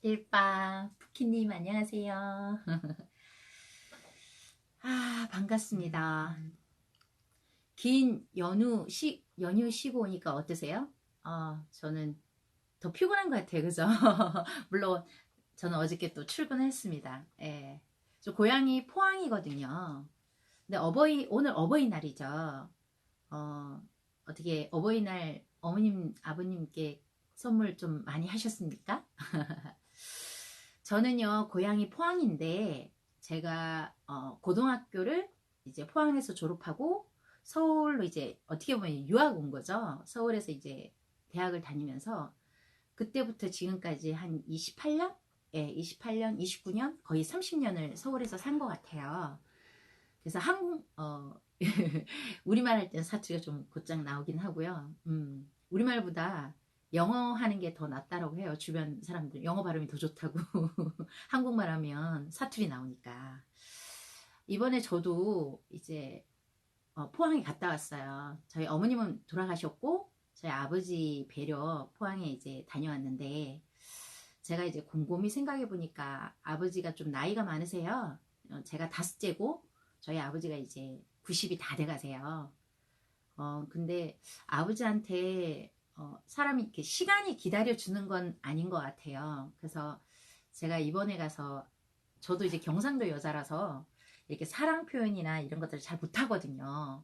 일빠, 푸키님 안녕하세요. 반갑습니다. 긴 연휴 쉬고 오니까 어떠세요? 저는 더 피곤한 것 같아요. 그죠? 물론 저는 어저께 또 출근했습니다. 예. 저 고향이 포항이거든요. 근데 오늘 어버이날이죠. 어떻게 어버이날 어머님, 아버님께 선물 좀 많이 하셨습니까? 저는요, 고향이 포항인데, 제가, 고등학교를 이제 포항에서 졸업하고, 서울로 이제, 어떻게 보면 유학 온 거죠. 서울에서 이제 대학을 다니면서, 그때부터 지금까지 한 28년? 예, 28년, 29년? 거의 30년을 서울에서 산 것 같아요. 그래서 우리말 할 때는 사투리가 좀 곧장 나오긴 하고요. 우리말보다 영어 하는 게 더 낫다라고 해요. 주변 사람들 영어 발음이 더 좋다고. 한국말 하면 사투리 나오니까. 이번에 저도 이제 포항에 갔다 왔어요. 저희 어머님은 돌아가셨고 저희 아버지 뵈러 포항에 이제 다녀왔는데, 제가 이제 곰곰이 생각해 보니까 아버지가 좀 나이가 많으세요. 제가 다섯째고 저희 아버지가 이제 90이 다 돼가세요. 근데 아버지한테 사람이 이렇게 시간이 기다려주는 건 아닌 것 같아요. 그래서 제가 이번에 가서, 저도 이제 경상도 여자라서 이렇게 사랑 표현이나 이런 것들을 잘 못하거든요.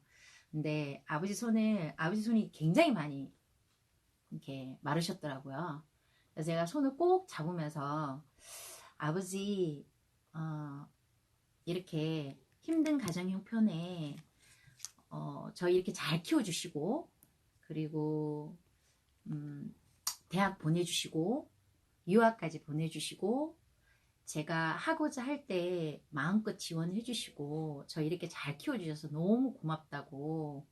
근데 아버지 손이 굉장히 많이 이렇게 마르셨더라고요. 그래서 제가 손을 꼭 잡으면서, 아버지, 어, 이렇게 힘든 가정 형편에 저희 이렇게 잘 키워주시고, 그리고 대학 보내주시고 유학까지 보내주시고, 제가 하고자 할 때 마음껏 지원해 주시고 저 이렇게 잘 키워주셔서 너무 고맙다고,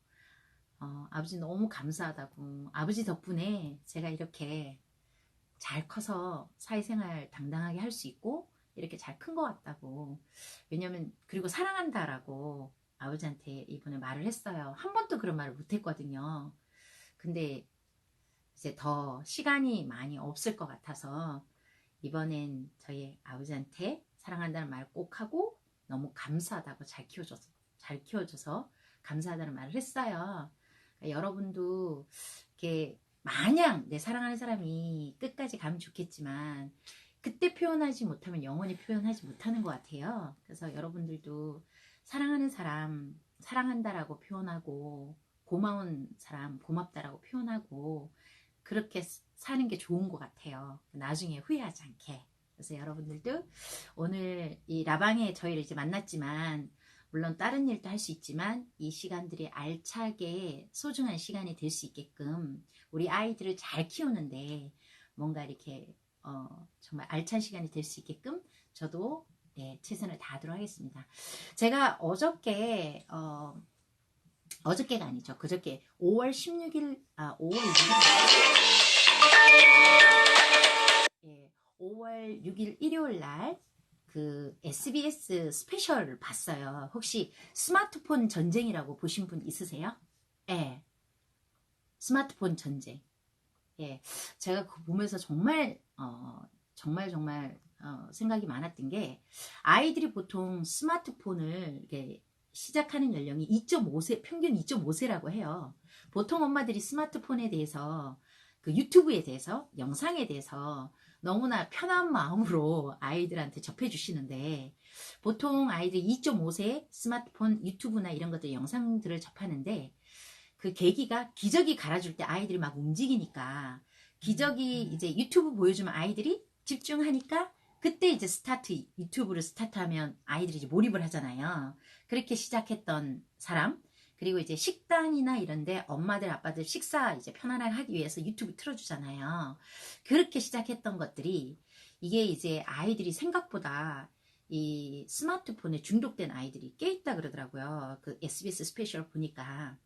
아버지 너무 감사하다고, 아버지 덕분에 제가 이렇게 잘 커서 사회생활 당당하게 할 수 있고 이렇게 잘 큰 것 같다고. 왜냐면, 그리고 사랑한다라고 아버지한테 이번에 말을 했어요. 한 번도 그런 말을 못 했거든요. 근데 이제 더 시간이 많이 없을 것 같아서 이번엔 저희 아버지한테 사랑한다는 말 꼭 하고, 너무 감사하다고, 잘 키워줘서 감사하다는 말을 했어요. 그러니까 여러분도 이렇게 마냥 내 사랑하는 사람이 끝까지 가면 좋겠지만, 그때 표현하지 못하면 영원히 표현하지 못하는 것 같아요. 그래서 여러분들도 사랑하는 사람 사랑한다라고 표현하고, 고마운 사람 고맙다라고 표현하고, 그렇게 사는 게 좋은 것 같아요. 나중에 후회하지 않게. 그래서 여러분들도 오늘 이 라방에 저희를 이제 만났지만, 물론 다른 일도 할 수 있지만 이 시간들이 알차게 소중한 시간이 될 수 있게끔 우리 아이들을 잘 키우는데 뭔가 이렇게 정말 알찬 시간이 될 수 있게끔 저도, 네, 최선을 다하도록 하겠습니다. 제가 어저께가 아니죠. 그저께 5월 16일, 5월 6일, 예, 5월 6일 일요일 날 그 SBS 스페셜을 봤어요. 혹시 스마트폰 전쟁이라고 보신 분 있으세요? 예, 스마트폰 전쟁. 예, 제가 그거 보면서 정말 생각이 많았던 게, 아이들이 보통 스마트폰을 이렇게 시작하는 연령이 2.5세, 평균 2.5세라고 해요. 보통 엄마들이 스마트폰에 대해서, 그 유튜브에 대해서, 영상에 대해서 너무나 편한 마음으로 아이들한테 접해주시는데, 보통 아이들 2.5세 스마트폰 유튜브나 이런 것들 영상들을 접하는데, 그 계기가 기저귀 갈아줄 때 아이들이 막 움직이니까, 기저귀 이제 유튜브 보여주면 아이들이 집중하니까, 그때 이제 유튜브를 스타트하면 아이들이 이제 몰입을 하잖아요. 그렇게 시작했던 사람. 그리고 이제 식당이나 이런데 엄마들 아빠들 식사 이제 편안하게 하기 위해서 유튜브 틀어주잖아요. 그렇게 시작했던 것들이, 이게 이제 아이들이 생각보다 이 스마트폰에 중독된 아이들이 꽤 있다 그러더라고요. 그 SBS 스페셜 보니까.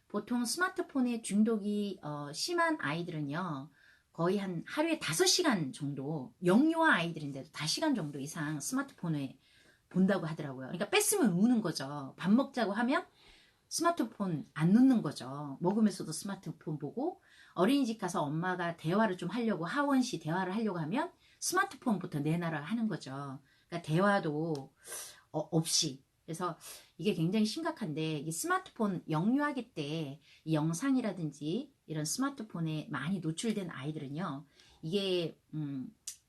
보통 스마트폰에 중독이 심한 아이들은요, 거의 한 하루에 5시간 정도, 영유아 아이들인데도 5시간 정도 이상 스마트폰에 본다고 하더라고요. 그러니까 뺐으면 우는 거죠. 밥 먹자고 하면 스마트폰 안 놓는 거죠. 먹으면서도 스마트폰 보고, 어린이집 가서 엄마가 대화를 좀 하려고 하원 씨 대화를 하려고 하면 스마트폰부터 내놔라 하는 거죠. 그러니까 대화도 없이. 그래서 이게 굉장히 심각한데 이 스마트폰 영유아기 때 이 영상이라든지 이런 스마트폰에 많이 노출된 아이들은요. 이게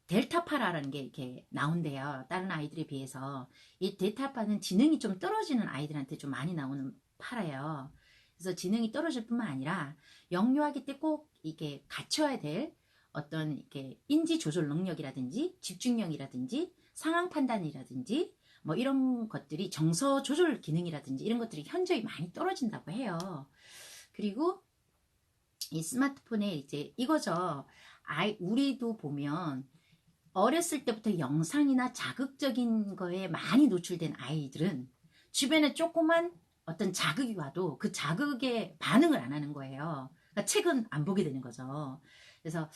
델타파라는 게 이렇게 나온대요. 다른 아이들에 비해서. 이 델타파는 지능이 좀 떨어지는 아이들한테 좀 많이 나오는 파라예요. 그래서 지능이 떨어질 뿐만 아니라 영유아기 때 꼭 이게 갖춰야 될 어떤 이렇게 인지 조절 능력이라든지 집중력이라든지 상황 판단이라든지 뭐 이런 것들이 정서 조절 기능이라든지 이런 것들이 현저히 많이 떨어진다고 해요. 그리고 이 스마트폰에 이제 이거죠. 우리도 보면 어렸을 때부터 영상이나 자극적인 거에 많이 노출된 아이들은 주변에 조그만 어떤 자극이 와도 그 자극에 반응을 안 하는 거예요. 그러니까 책은 안 보게 되는 거죠. 그래서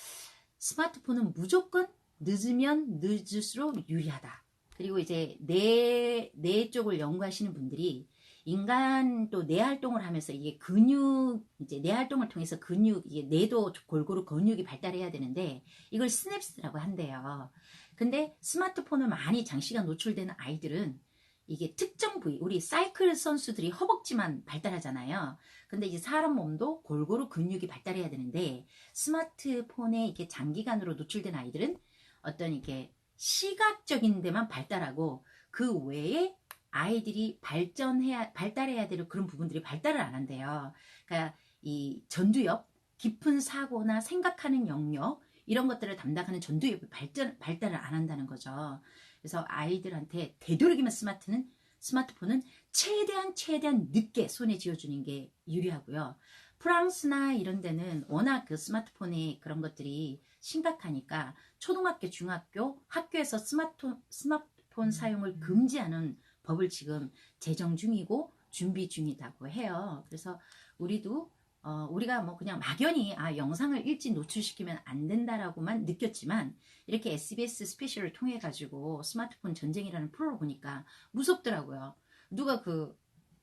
스마트폰은 무조건 늦으면 늦을수록 유리하다. 그리고 이제 뇌 쪽을 연구하시는 분들이 인간 또 뇌 활동을 하면서 이게 이제 뇌 활동을 통해서 이게 뇌도 골고루 근육이 발달해야 되는데 이걸 스냅스라고 한대요. 근데 스마트폰을 많이 장시간 노출되는 아이들은 이게 특정 부위, 우리 사이클 선수들이 허벅지만 발달하잖아요. 근데 이제 사람 몸도 골고루 근육이 발달해야 되는데 스마트폰에 이렇게 장기간으로 노출된 아이들은 어떤 이렇게 시각적인 데만 발달하고 그 외에 아이들이 발달해야 될 그런 부분들이 발달을 안 한대요. 그러니까 이 전두엽, 깊은 사고나 생각하는 영역 이런 것들을 담당하는 전두엽이 발달을 안 한다는 거죠. 그래서 아이들한테 되도록이면 스마트폰은 최대한 늦게 손에 쥐어주는 게 유리하고요. 프랑스나 이런 데는 워낙 그 스마트폰의 그런 것들이 심각하니까 초등학교, 중학교, 학교에서 스마트폰 사용을 금지하는 법을 지금 제정 중이고 준비 중이라고 해요. 그래서 우리가 뭐 그냥 막연히 영상을 일찍 노출시키면 안 된다라고만 느꼈지만 이렇게 SBS 스페셜을 통해 가지고 스마트폰 전쟁이라는 프로를 보니까 무섭더라고요. 누가 그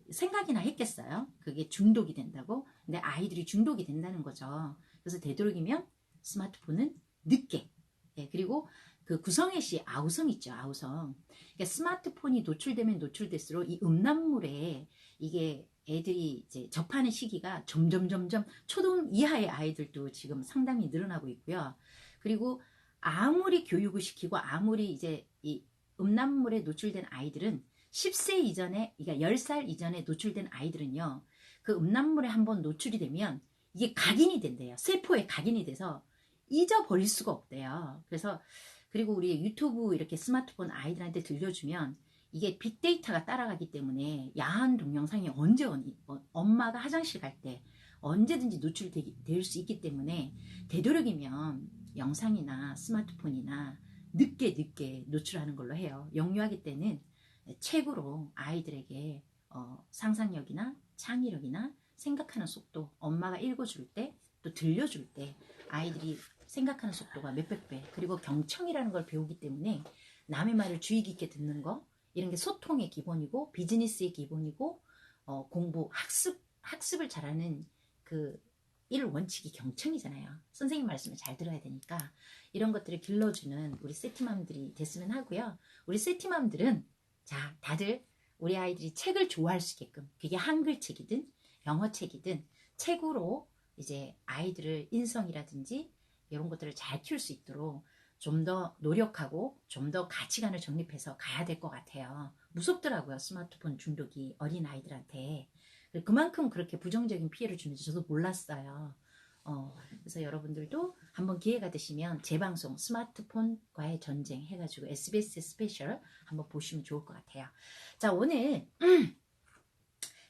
생각이나 했겠어요? 그게 중독이 된다고? 근데 아이들이 중독이 된다는 거죠. 그래서 되도록이면 스마트폰은 늦게. 네, 그리고 그 구성애 씨 아우성 있죠, 아우성. 그러니까 스마트폰이 노출되면 노출될수록 이 음란물에 이게 애들이 이제 접하는 시기가 점점 초등 이하의 아이들도 지금 상당히 늘어나고 있고요. 그리고 아무리 교육을 시키고 아무리 이제 이 음란물에 노출된 아이들은 10세 이전에, 그러니까 10살 이전에 노출된 아이들은요, 그 음란물에 한번 노출이 되면 이게 각인이 된대요. 세포에 각인이 돼서 잊어버릴 수가 없대요. 그리고 우리 유튜브 이렇게 스마트폰 아이들한테 들려주면 이게 빅데이터가 따라가기 때문에 야한 동영상이 엄마가 화장실 갈 때 언제든지 노출될 수 있기 때문에 되도록이면 영상이나 스마트폰이나 늦게 노출하는 걸로 해요. 영유아기 때는 책으로 아이들에게 상상력이나 창의력이나 생각하는 속도, 엄마가 읽어줄 때 또 들려줄 때 아이들이 생각하는 속도가 몇백 배, 그리고 경청이라는 걸 배우기 때문에 남의 말을 주의 깊게 듣는 거, 이런 게 소통의 기본이고 비즈니스의 기본이고 공부, 학습을 잘하는 그 1원칙이 경청이잖아요. 선생님 말씀을 잘 들어야 되니까 이런 것들을 길러주는 우리 세티맘들이 됐으면 하고요. 우리 세티맘들은 자, 다들 우리 아이들이 책을 좋아할 수 있게끔, 그게 한글책이든 영어책이든 책으로 이제 아이들을 인성이라든지 이런 것들을 잘 키울 수 있도록 좀 더 노력하고 좀 더 가치관을 정립해서 가야 될 것 같아요. 무섭더라고요. 스마트폰 중독이 어린 아이들한테. 그만큼 그렇게 부정적인 피해를 주는지 저도 몰랐어요. 그래서 여러분들도 한번 기회가 되시면 재방송 스마트폰과의 전쟁 해가지고 SBS 스페셜 한번 보시면 좋을 것 같아요. 자, 오늘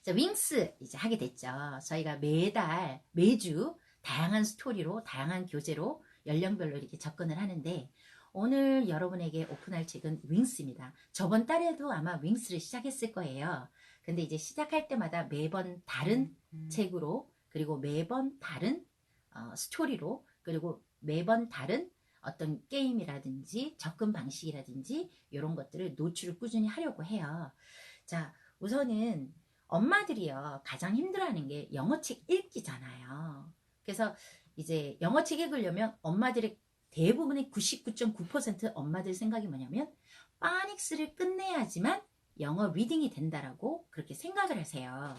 자, 윙스 이제 하게 됐죠. 저희가 매주 다양한 스토리로, 다양한 교재로 연령별로 이렇게 접근을 하는데 오늘 여러분에게 오픈할 책은 윙스입니다. 저번 달에도 아마 윙스를 시작했을 거예요. 근데 이제 시작할 때마다 매번 다른 책으로, 그리고 매번 다른 스토리로, 그리고 매번 다른 어떤 게임이라든지 접근 방식이라든지 이런 것들을 노출을 꾸준히 하려고 해요. 자, 우선은 엄마들이요 가장 힘들어하는 게 영어책 읽기잖아요. 그래서 이제 영어책 읽으려면 엄마들의 대부분의 99.9% 엄마들 생각이 뭐냐면 파닉스를 끝내야지만 영어 리딩이 된다라고 그렇게 생각을 하세요.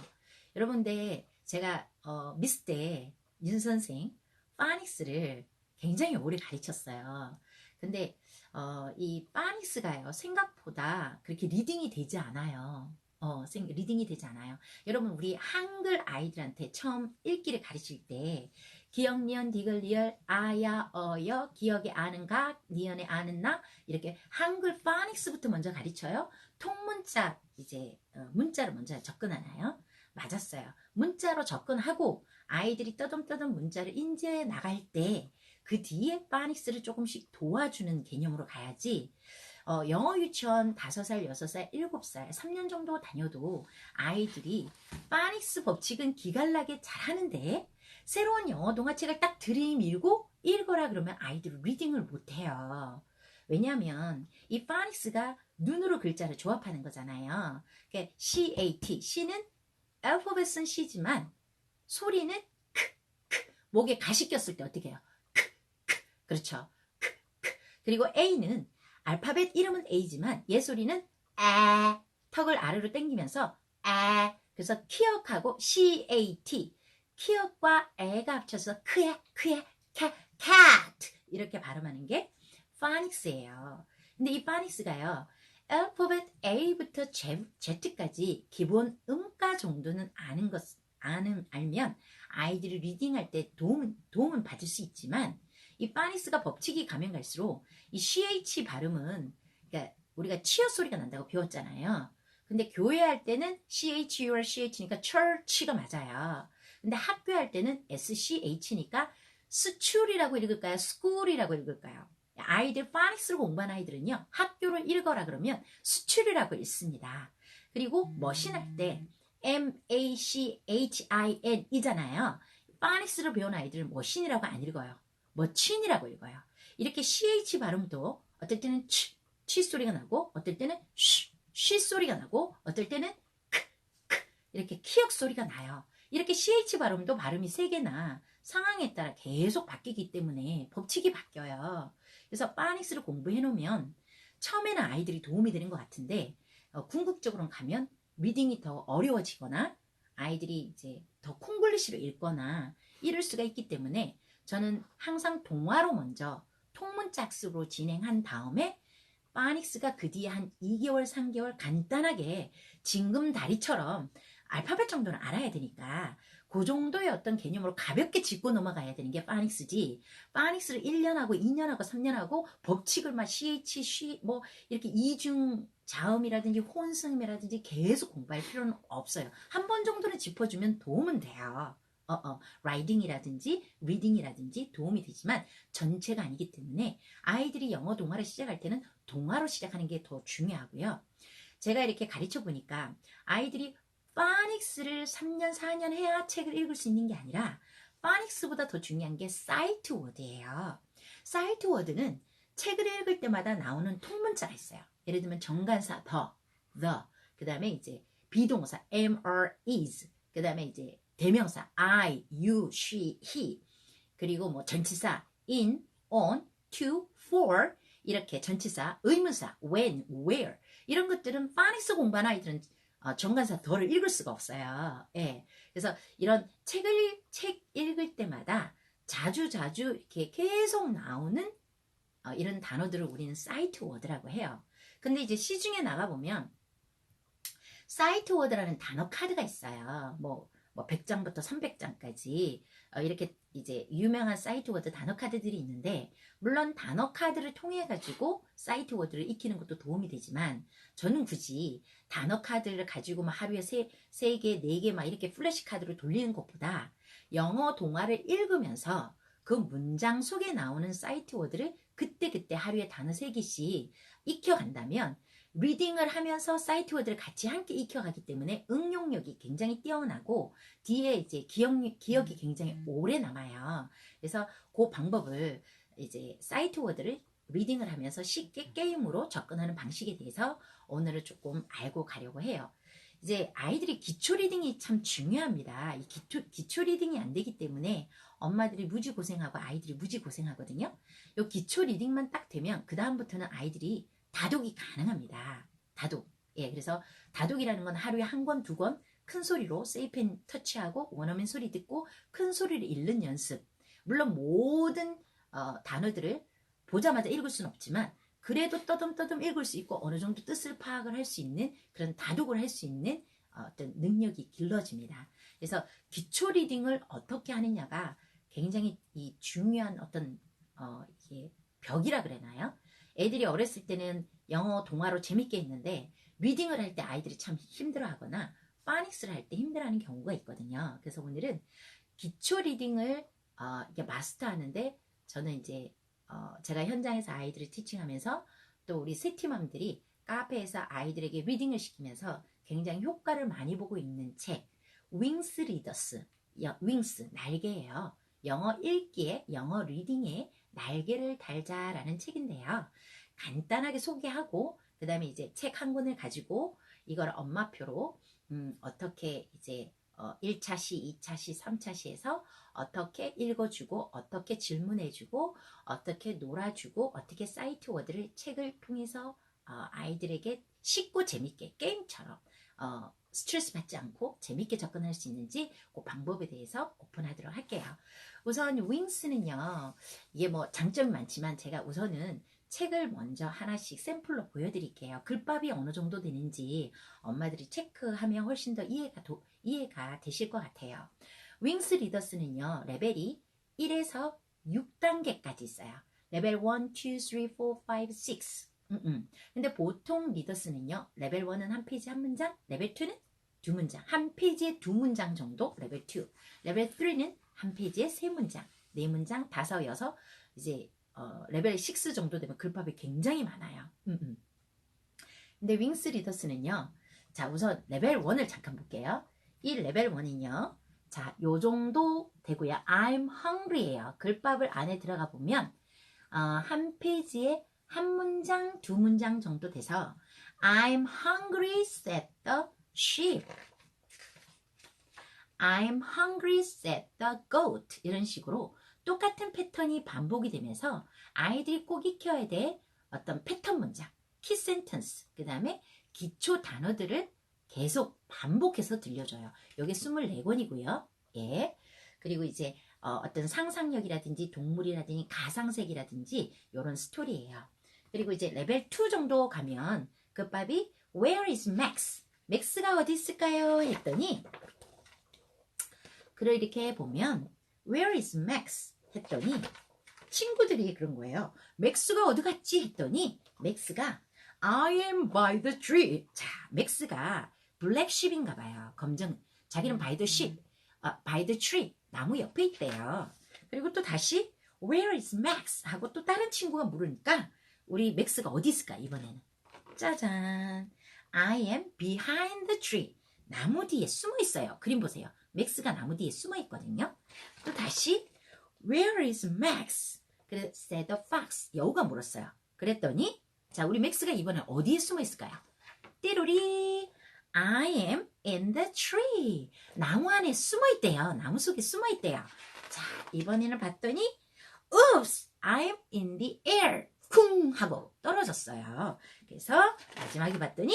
여러분들 제가 미스 때 윤 선생 파닉스를 굉장히 오래 가르쳤어요. 근데 이 파닉스가요 생각보다 그렇게 리딩이 되지 않아요. 리딩이 되지 않아요. 여러분 우리 한글 아이들한테 처음 읽기를 가르칠 때 기억, 니은, 디귿, 리을, 아야, 어여, 기억에 아는가, 니은에 아는나 이렇게 한글 파닉스부터 먼저 가르쳐요. 통문자 이제 문자로 먼저 접근하나요? 맞았어요. 문자로 접근하고 아이들이 떠듬떠듬 문자를 인지해 나갈 때 그 뒤에 파닉스를 조금씩 도와주는 개념으로 가야지 영어 유치원 5살, 6살, 7살, 3년 정도 다녀도 아이들이 파닉스 법칙은 기갈나게 잘하는데 새로운 영어 동화책을 딱 들이밀고 읽어라 그러면 아이들은 리딩을 못해요. 왜냐하면 이 파닉스가 눈으로 글자를 조합하는 거잖아요. 그러니까 CAT, C는 알파벳은 C지만 소리는 목에 가시 꼈을 때 어떻게 해요? 그렇죠. 그리고 A는 알파벳 이름은 A지만 얘 소리는 아 턱을 아래로 당기면서 아 그래서 키읔하고 CAT 키읔과 애가 합쳐서 크에 cat 이렇게 발음하는 게 파닉스예요. 근데 이 파닉스가요. 알파벳 A부터 Z까지 기본 음가 정도는 알면 아이들이 리딩할 때 도움은 받을 수 있지만 이 파닉스가 법칙이 가면 갈수록 이 CH 발음은 그러니까 우리가 치어 소리가 난다고 배웠잖아요. 근데 교회할 때는 CHUR CH니까 church가 맞아요. 근데 학교할 때는 SCH니까 스출이라고 읽을까요? 스쿨이라고 읽을까요? 아이들 파닉스를 공부한 아이들은요. 학교를 읽어라 그러면 스출이라고 읽습니다. 그리고 머신할 때 MACHIN 이잖아요. 파닉스를 배운 아이들은 머신이라고 안 읽어요. 머친이라고 읽어요. 이렇게 CH 발음도 어떨 때는 취 소리가 나고 어떨 때는 쉬 소리가 나고 어떨 때는 이렇게 키읔 소리가 나요. 이렇게 CH 발음도 발음이 3개나 상황에 따라 계속 바뀌기 때문에 법칙이 바뀌어요. 그래서 파닉스를 공부해 놓으면 처음에는 아이들이 도움이 되는 것 같은데 궁극적으로 가면 리딩이 더 어려워지거나 아이들이 이제 더 콩글리시로 읽거나 이럴 수가 있기 때문에 저는 항상 동화로 먼저 통문짝수로 진행한 다음에 파닉스가 그 뒤에 한 2개월, 3개월 간단하게 징금다리처럼 알파벳 정도는 알아야 되니까 그 정도의 어떤 개념으로 가볍게 짚고 넘어가야 되는 게 파닉스지. 파닉스를 1년하고 2년하고 3년하고 법칙을 막 CH, C 뭐 이렇게 이중 자음이라든지 혼성음이라든지 계속 공부할 필요는 없어요. 한 번 정도는 짚어주면 도움은 돼요. 라이딩이라든지 리딩이라든지 도움이 되지만 전체가 아니기 때문에 아이들이 영어 동화를 시작할 때는 동화로 시작하는 게 더 중요하고요. 제가 이렇게 가르쳐 보니까 아이들이 파닉스를 3년, 4년 해야 책을 읽을 수 있는 게 아니라 파닉스보다 더 중요한 게 사이트 워드예요. 사이트 워드는 책을 읽을 때마다 나오는 통문자가 있어요. 예를 들면 정관사 the, 그 다음에 이제 비동사 is, 그 다음에 이제 대명사 I, you, she, he, 그리고 뭐 전치사 in, on, to, for 이렇게 전치사, 의문사 when, where 이런 것들은 파닉스 공부하는 아이들은 정관사 더를 읽을 수가 없어요. 예. 그래서 이런 책 읽을 때마다 자주 이렇게 계속 나오는 이런 단어들을 우리는 사이트 워드라고 해요. 근데 이제 시중에 나가보면 사이트 워드라는 단어 카드가 있어요. 뭐 100장부터 300장까지 이렇게 이제 유명한 사이트 워드 단어 카드들이 있는데 물론 단어 카드를 통해 가지고 사이트 워드를 익히는 것도 도움이 되지만 저는 굳이 단어 카드를 가지고 막 하루에 3개, 4개 막 이렇게 플래시 카드로 돌리는 것보다 영어 동화를 읽으면서 그 문장 속에 나오는 사이트 워드를 그때그때 하루에 단어 3개씩 익혀간다면 리딩을 하면서 사이트 워드를 같이 함께 익혀가기 때문에 응용력이 굉장히 뛰어나고 뒤에 이제 기억이 굉장히 오래 남아요. 그래서 그 방법을 이제 사이트 워드를 리딩을 하면서 쉽게 게임으로 접근하는 방식에 대해서 오늘은 조금 알고 가려고 해요. 이제 아이들이 기초 리딩이 참 중요합니다. 이 기초 리딩이 안 되기 때문에 엄마들이 무지 고생하고 아이들이 무지 고생하거든요. 이 기초 리딩만 딱 되면 그 다음부터는 아이들이 다독이 가능합니다. 다독. 예, 그래서 다독이라는 건 하루에 한 권, 두 권 큰 소리로 세이펜 터치하고 원어민 소리 듣고 큰 소리를 읽는 연습. 물론 모든 단어들을 보자마자 읽을 수는 없지만 그래도 떠듬떠듬 읽을 수 있고 어느 정도 뜻을 파악을 할 수 있는 그런 다독을 할 수 있는 어떤 능력이 길러집니다. 그래서 기초 리딩을 어떻게 하느냐가 굉장히 이 중요한 어떤 이게 벽이라 그러나요? 애들이 어렸을 때는 영어 동화로 재밌게 했는데 리딩을 할 때 아이들이 참 힘들어하거나 파닉스를 할 때 힘들어하는 경우가 있거든요. 그래서 오늘은 기초 리딩을 이게 마스터하는데 저는 이제 제가 현장에서 아이들을 티칭하면서 또 우리 세티맘들이 카페에서 아이들에게 리딩을 시키면서 굉장히 효과를 많이 보고 있는 책 윙스 리더스 윙스 날개예요. 영어 읽기에 영어 리딩에 날개를 달자라는 책인데요. 간단하게 소개하고 그 다음에 이제 책 한 권을 가지고 이걸 엄마표로 어떻게 이제 1차 시, 2차 시, 3차 시에서 어떻게 읽어주고 어떻게 질문해주고 어떻게 놀아주고 어떻게 사이트 워드를 책을 통해서 아이들에게 쉽고 재밌게 게임처럼 스트레스 받지 않고 재밌게 접근할 수 있는지 그 방법에 대해서 오픈하도록 할게요. 우선 윙스는요. 이게 뭐 장점이 많지만 제가 우선은 책을 먼저 하나씩 샘플로 보여드릴게요. 글밥이 어느 정도 되는지 엄마들이 체크하면 훨씬 더 이해가 되실 것 같아요. 윙스 리더스는요. 레벨이 1에서 6단계까지 있어요. 레벨 1, 2, 3, 4, 5, 6. 근데 보통 리더스는요. 레벨 1은 한 페이지 한 문장, 레벨 2는 두 문장, 한 페이지에 두 문장 정도, 레벨 2. 레벨 3는 한 페이지에 세 문장, 네 문장, 다섯, 여섯, 이제 레벨 6 정도 되면 글밥이 굉장히 많아요. 근데 윙스 리더스는요. 자, 우선 레벨 1을 잠깐 볼게요. 이 레벨 1은요. 자, 요 정도 되고요. I'm hungry예요. 글밥을 안에 들어가 보면 한 페이지에 한 문장, 두 문장 정도 돼서 I'm hungry, said the sheep. I'm hungry, said the goat. 이런 식으로 똑같은 패턴이 반복이 되면서 아이들이 꼭 익혀야 될 어떤 패턴 문장, 키 센텐스, 그 다음에 기초 단어들을 계속 반복해서 들려줘요. 이게 24권이고요. 예. 그리고 이제 어떤 상상력이라든지 동물이라든지 가상색이라든지 이런 스토리예요. 그리고 이제 레벨 2 정도 가면 그 밥이 Where is Max? 맥스가 어디 있을까요? 했더니 글을 이렇게 보면 Where is Max? 했더니 친구들이 그런 거예요. 맥스가 어디 갔지? 했더니 맥스가 I am by the tree. 자, 맥스가 블랙 쉽인가 봐요. 검정. 자기는 by the sheep. by the tree. 나무 옆에 있대요. 그리고 또 다시 Where is Max? 하고 또 다른 친구가 물으니까 우리 맥스가 어디 있을까? 이번에는 짜잔. I am behind the tree. 나무 뒤에 숨어 있어요. 그림 보세요. 맥스가 나무 뒤에 숨어 있거든요. 또 다시 Where is Max? 그래서 said the fox. 여우가 물었어요. 그랬더니 자, 우리 맥스가 이번에 어디에 숨어 있을까요? 띠로리 I am in the tree. 나무 안에 숨어 있대요. 나무 속에 숨어 있대요. 자, 이번에는 봤더니 Oops, I am in the air. 쿵 하고 떨어졌어요. 그래서 마지막에 봤더니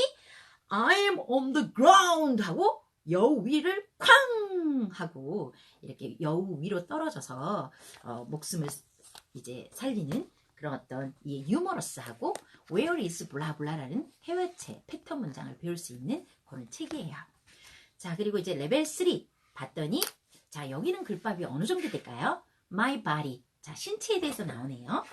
I am on the ground 하고 여우 위를 쾅 하고 이렇게 여우 위로 떨어져서 목숨을 이제 살리는 그런 어떤 이 유머러스하고 Where is 블라블라라는 해외체 패턴 문장을 배울 수 있는 그런 책이에요. 자, 그리고 이제 레벨 3 봤더니 자, 여기는 글밥이 어느 정도 될까요? My body. 자, 신체에 대해서 나오네요.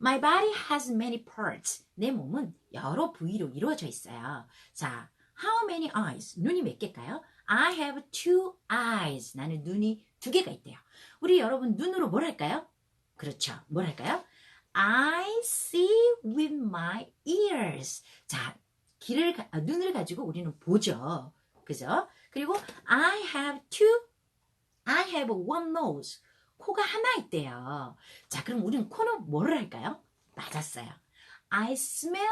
My body has many parts. 내 몸은 여러 부위로 이루어져 있어요. 자, how many eyes? 눈이 몇 개일까요? I have two eyes. 나는 눈이 두 개가 있대요. 우리 여러분 눈으로 뭘 할까요? 그렇죠. 뭘 할까요? I see with my ears. 자, 눈을 가지고 우리는 보죠. 그죠? 그리고 I have one nose. 코가 하나 있대요. 자, 그럼 우리는 코는 뭐를 할까요? 맞았어요. I smell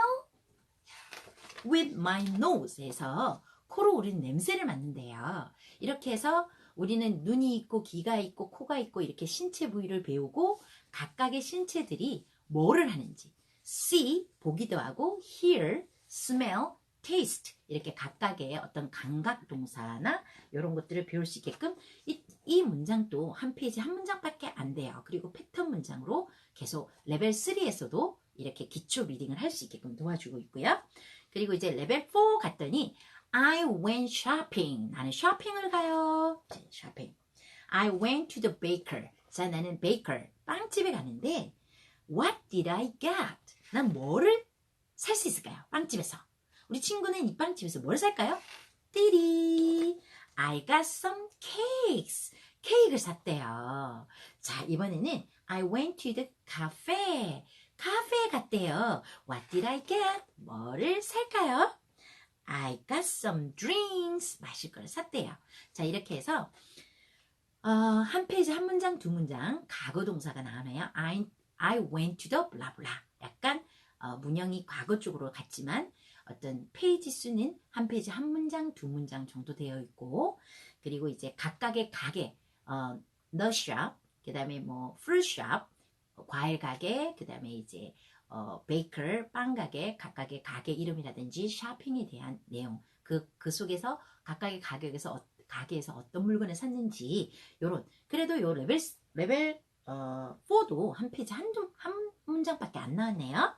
with my nose 해서 코로 우리는 냄새를 맡는데요. 이렇게 해서 우리는 눈이 있고 귀가 있고 코가 있고 이렇게 신체 부위를 배우고 각각의 신체들이 뭐를 하는지 see, 보기도 하고 hear, smell, taste 이렇게 각각의 어떤 감각 동사나 이런 것들을 배울 수 있게끔 이 문장도 한 페이지 한 문장밖에 안 돼요. 그리고 패턴 문장으로 계속 레벨 3에서도 이렇게 기초 리딩을 할 수 있게끔 도와주고 있고요. 그리고 이제 레벨 4 갔더니 I went shopping. 나는 쇼핑을 가요. 쇼핑. I went to the baker. 자, 나는 baker, 빵집에 가는데 What did I get? 난 뭐를 살 수 있을까요? 빵집에서. 우리 친구는 이 빵집에서 뭘 살까요? 띠리. I got some cakes. 케이크를 샀대요. 자, 이번에는 I went to the cafe. 카페에 갔대요. What did I get? 뭐를 살까요? I got some drinks. 마실 거를 샀대요. 자, 이렇게 해서 한 페이지 한 문장 두 문장 과거 동사가 나오네요. I went to the blah blah. 약간 문형이 과거 쪽으로 갔지만 어떤 페이지 수는 한 페이지 한 문장 두 문장 정도 되어 있고 그리고 이제 각각의 가게 the shop 그 다음에 뭐 fruit shop 과일 가게 그 다음에 이제 베이커 빵 가게 각각의 가게 이름이라든지 쇼핑에 대한 내용 그 속에서 각각의 가게에서 어떤 물건을 샀는지 요런 그래도 요 레벨 4도 한 페이지 한 문장밖에 안 나왔네요.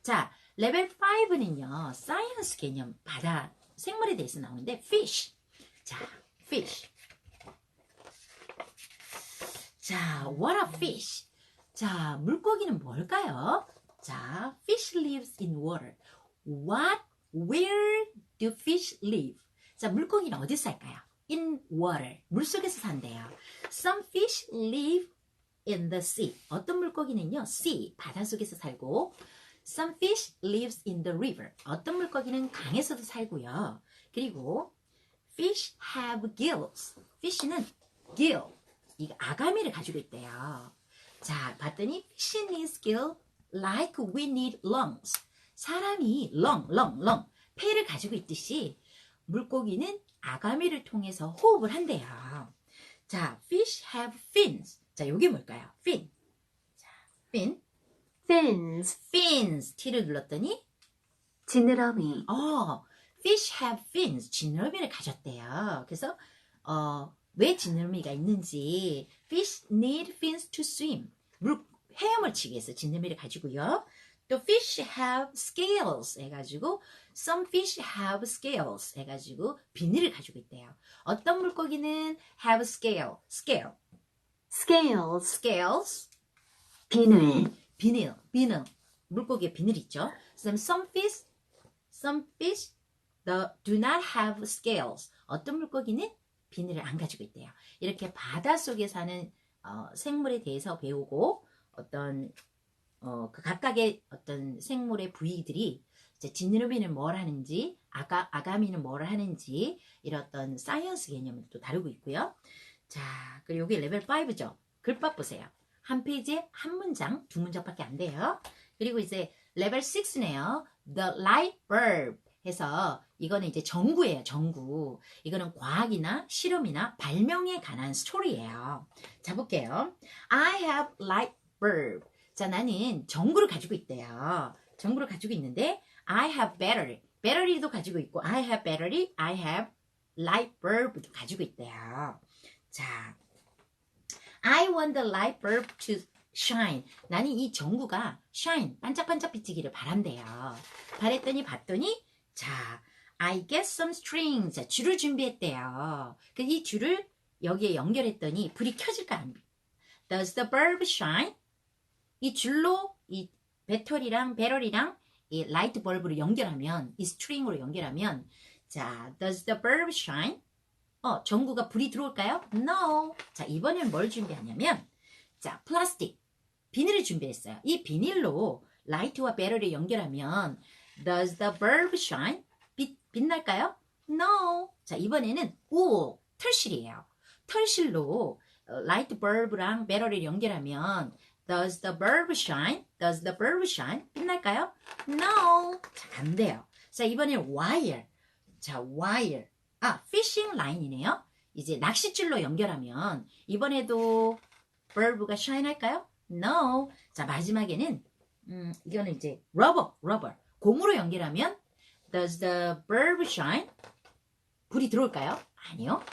자, 레벨 5는요. 사이언스 개념 바다 생물에 대해서 나오는데 fish. 자, fish. 자, what a fish. 자, 물고기는 뭘까요? 자, fish lives in water. Where do fish live? 자, 물고기는 어디서 살까요? In water. 물속에서 산대요. Some fish live in the sea. 어떤 물고기는요, sea, 바닷속에서 살고, some fish lives in the river. 어떤 물고기는 강에서도 살고요. 그리고 fish have gills. fish는 gill, 이 아가미를 가지고 있대요. 자, 봤더니 fish needs gill like we need lungs. 사람이 lung, 폐를 가지고 있듯이 물고기는 아가미를 통해서 호흡을 한대요. 자, fish have fins. 자, 이게 뭘까요? fin. 자, fin. fins. T를 눌렀더니 지느러미. fish have fins. 지느러미를 가졌대요. 그래서 왜 지느러미가 있는지 fish need fins to swim. 헤엄을 치기 위해서 지느러미를 가지고요. 또 fish have scales 해가지고 some fish have scales 해가지고 비늘을 가지고 있대요. 어떤 물고기는 have scales. 비늘. 물고기에 비늘 있죠. Some fish do not have scales. 어떤 물고기는 비늘을 안 가지고 있대요. 이렇게 바닷속에 사는 생물에 대해서 배우고 어떤 그 각각의 어떤 생물의 부위들이 이제 지느러미는 뭘 하는지 아가미는 뭘 하는지 이런 어떤 사이언스 개념을 또 다루고 있고요. 자, 그리고 여기 레벨 5죠. 글밥 보세요. 한 페이지에 한 문장, 두 문장밖에 안 돼요. 그리고 이제 레벨 6네요. The light bulb 해서 이거는 이제 전구예요. 전구. 이거는 과학이나 실험이나 발명에 관한 스토리예요. 자, 볼게요. I have light bulb. 자, 나는 전구를 가지고 있대요. 전구를 가지고 있는데 I have battery. 배터리도 가지고 있고 I have battery, I have light bulb도 가지고 있대요. 자, I want the light bulb to shine. 나는 이 전구가 shine, 반짝반짝 비치기를 바란대요. 바랬더니 봤더니 자, I get some strings. 자, 줄을 준비했대요. 이 줄을 여기에 연결했더니 불이 켜질까 안 켜질까? Does the bulb shine? 이 줄로 이 배터리랑 이 라이트 벌브를 연결하면 이 스트링으로 연결하면 자, does the bulb shine? 전구가 불이 들어올까요? No. 자, 이번엔 뭘 준비하냐면 자, 플라스틱 비닐을 준비했어요. 이 비닐로 라이트와 배터리를 연결하면 does the bulb shine? 빛날까요? No. 자, 이번에는 wool, 털실이에요. 털실로 라이트 벌브랑 배터리를 연결하면 Does the bulb shine? Does the bulb shine? 빛날까요? No. 자, 안 돼요. 자, 이번엔 wire. 자, wire. 아, fishing line이네요. 이제 낚싯줄로 연결하면 이번에도 verb가 shine 할까요? No. 자, 마지막에는 이거는 이제 rubber. 고무로 연결하면 does the verb shine? 불이 들어올까요? 아니요.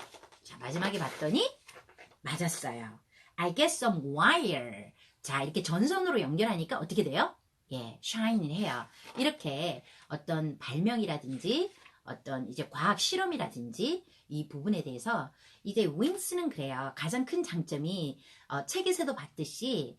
자, 마지막에 봤더니 맞았어요. I get some wire. 자, 이렇게 전선으로 연결하니까 어떻게 돼요? 예, shine을 해요. 이렇게 어떤 발명이라든지 어떤 이제 과학 실험이라든지 이 부분에 대해서 이제 윙스는 그래요. 가장 큰 장점이 책에서도 봤듯이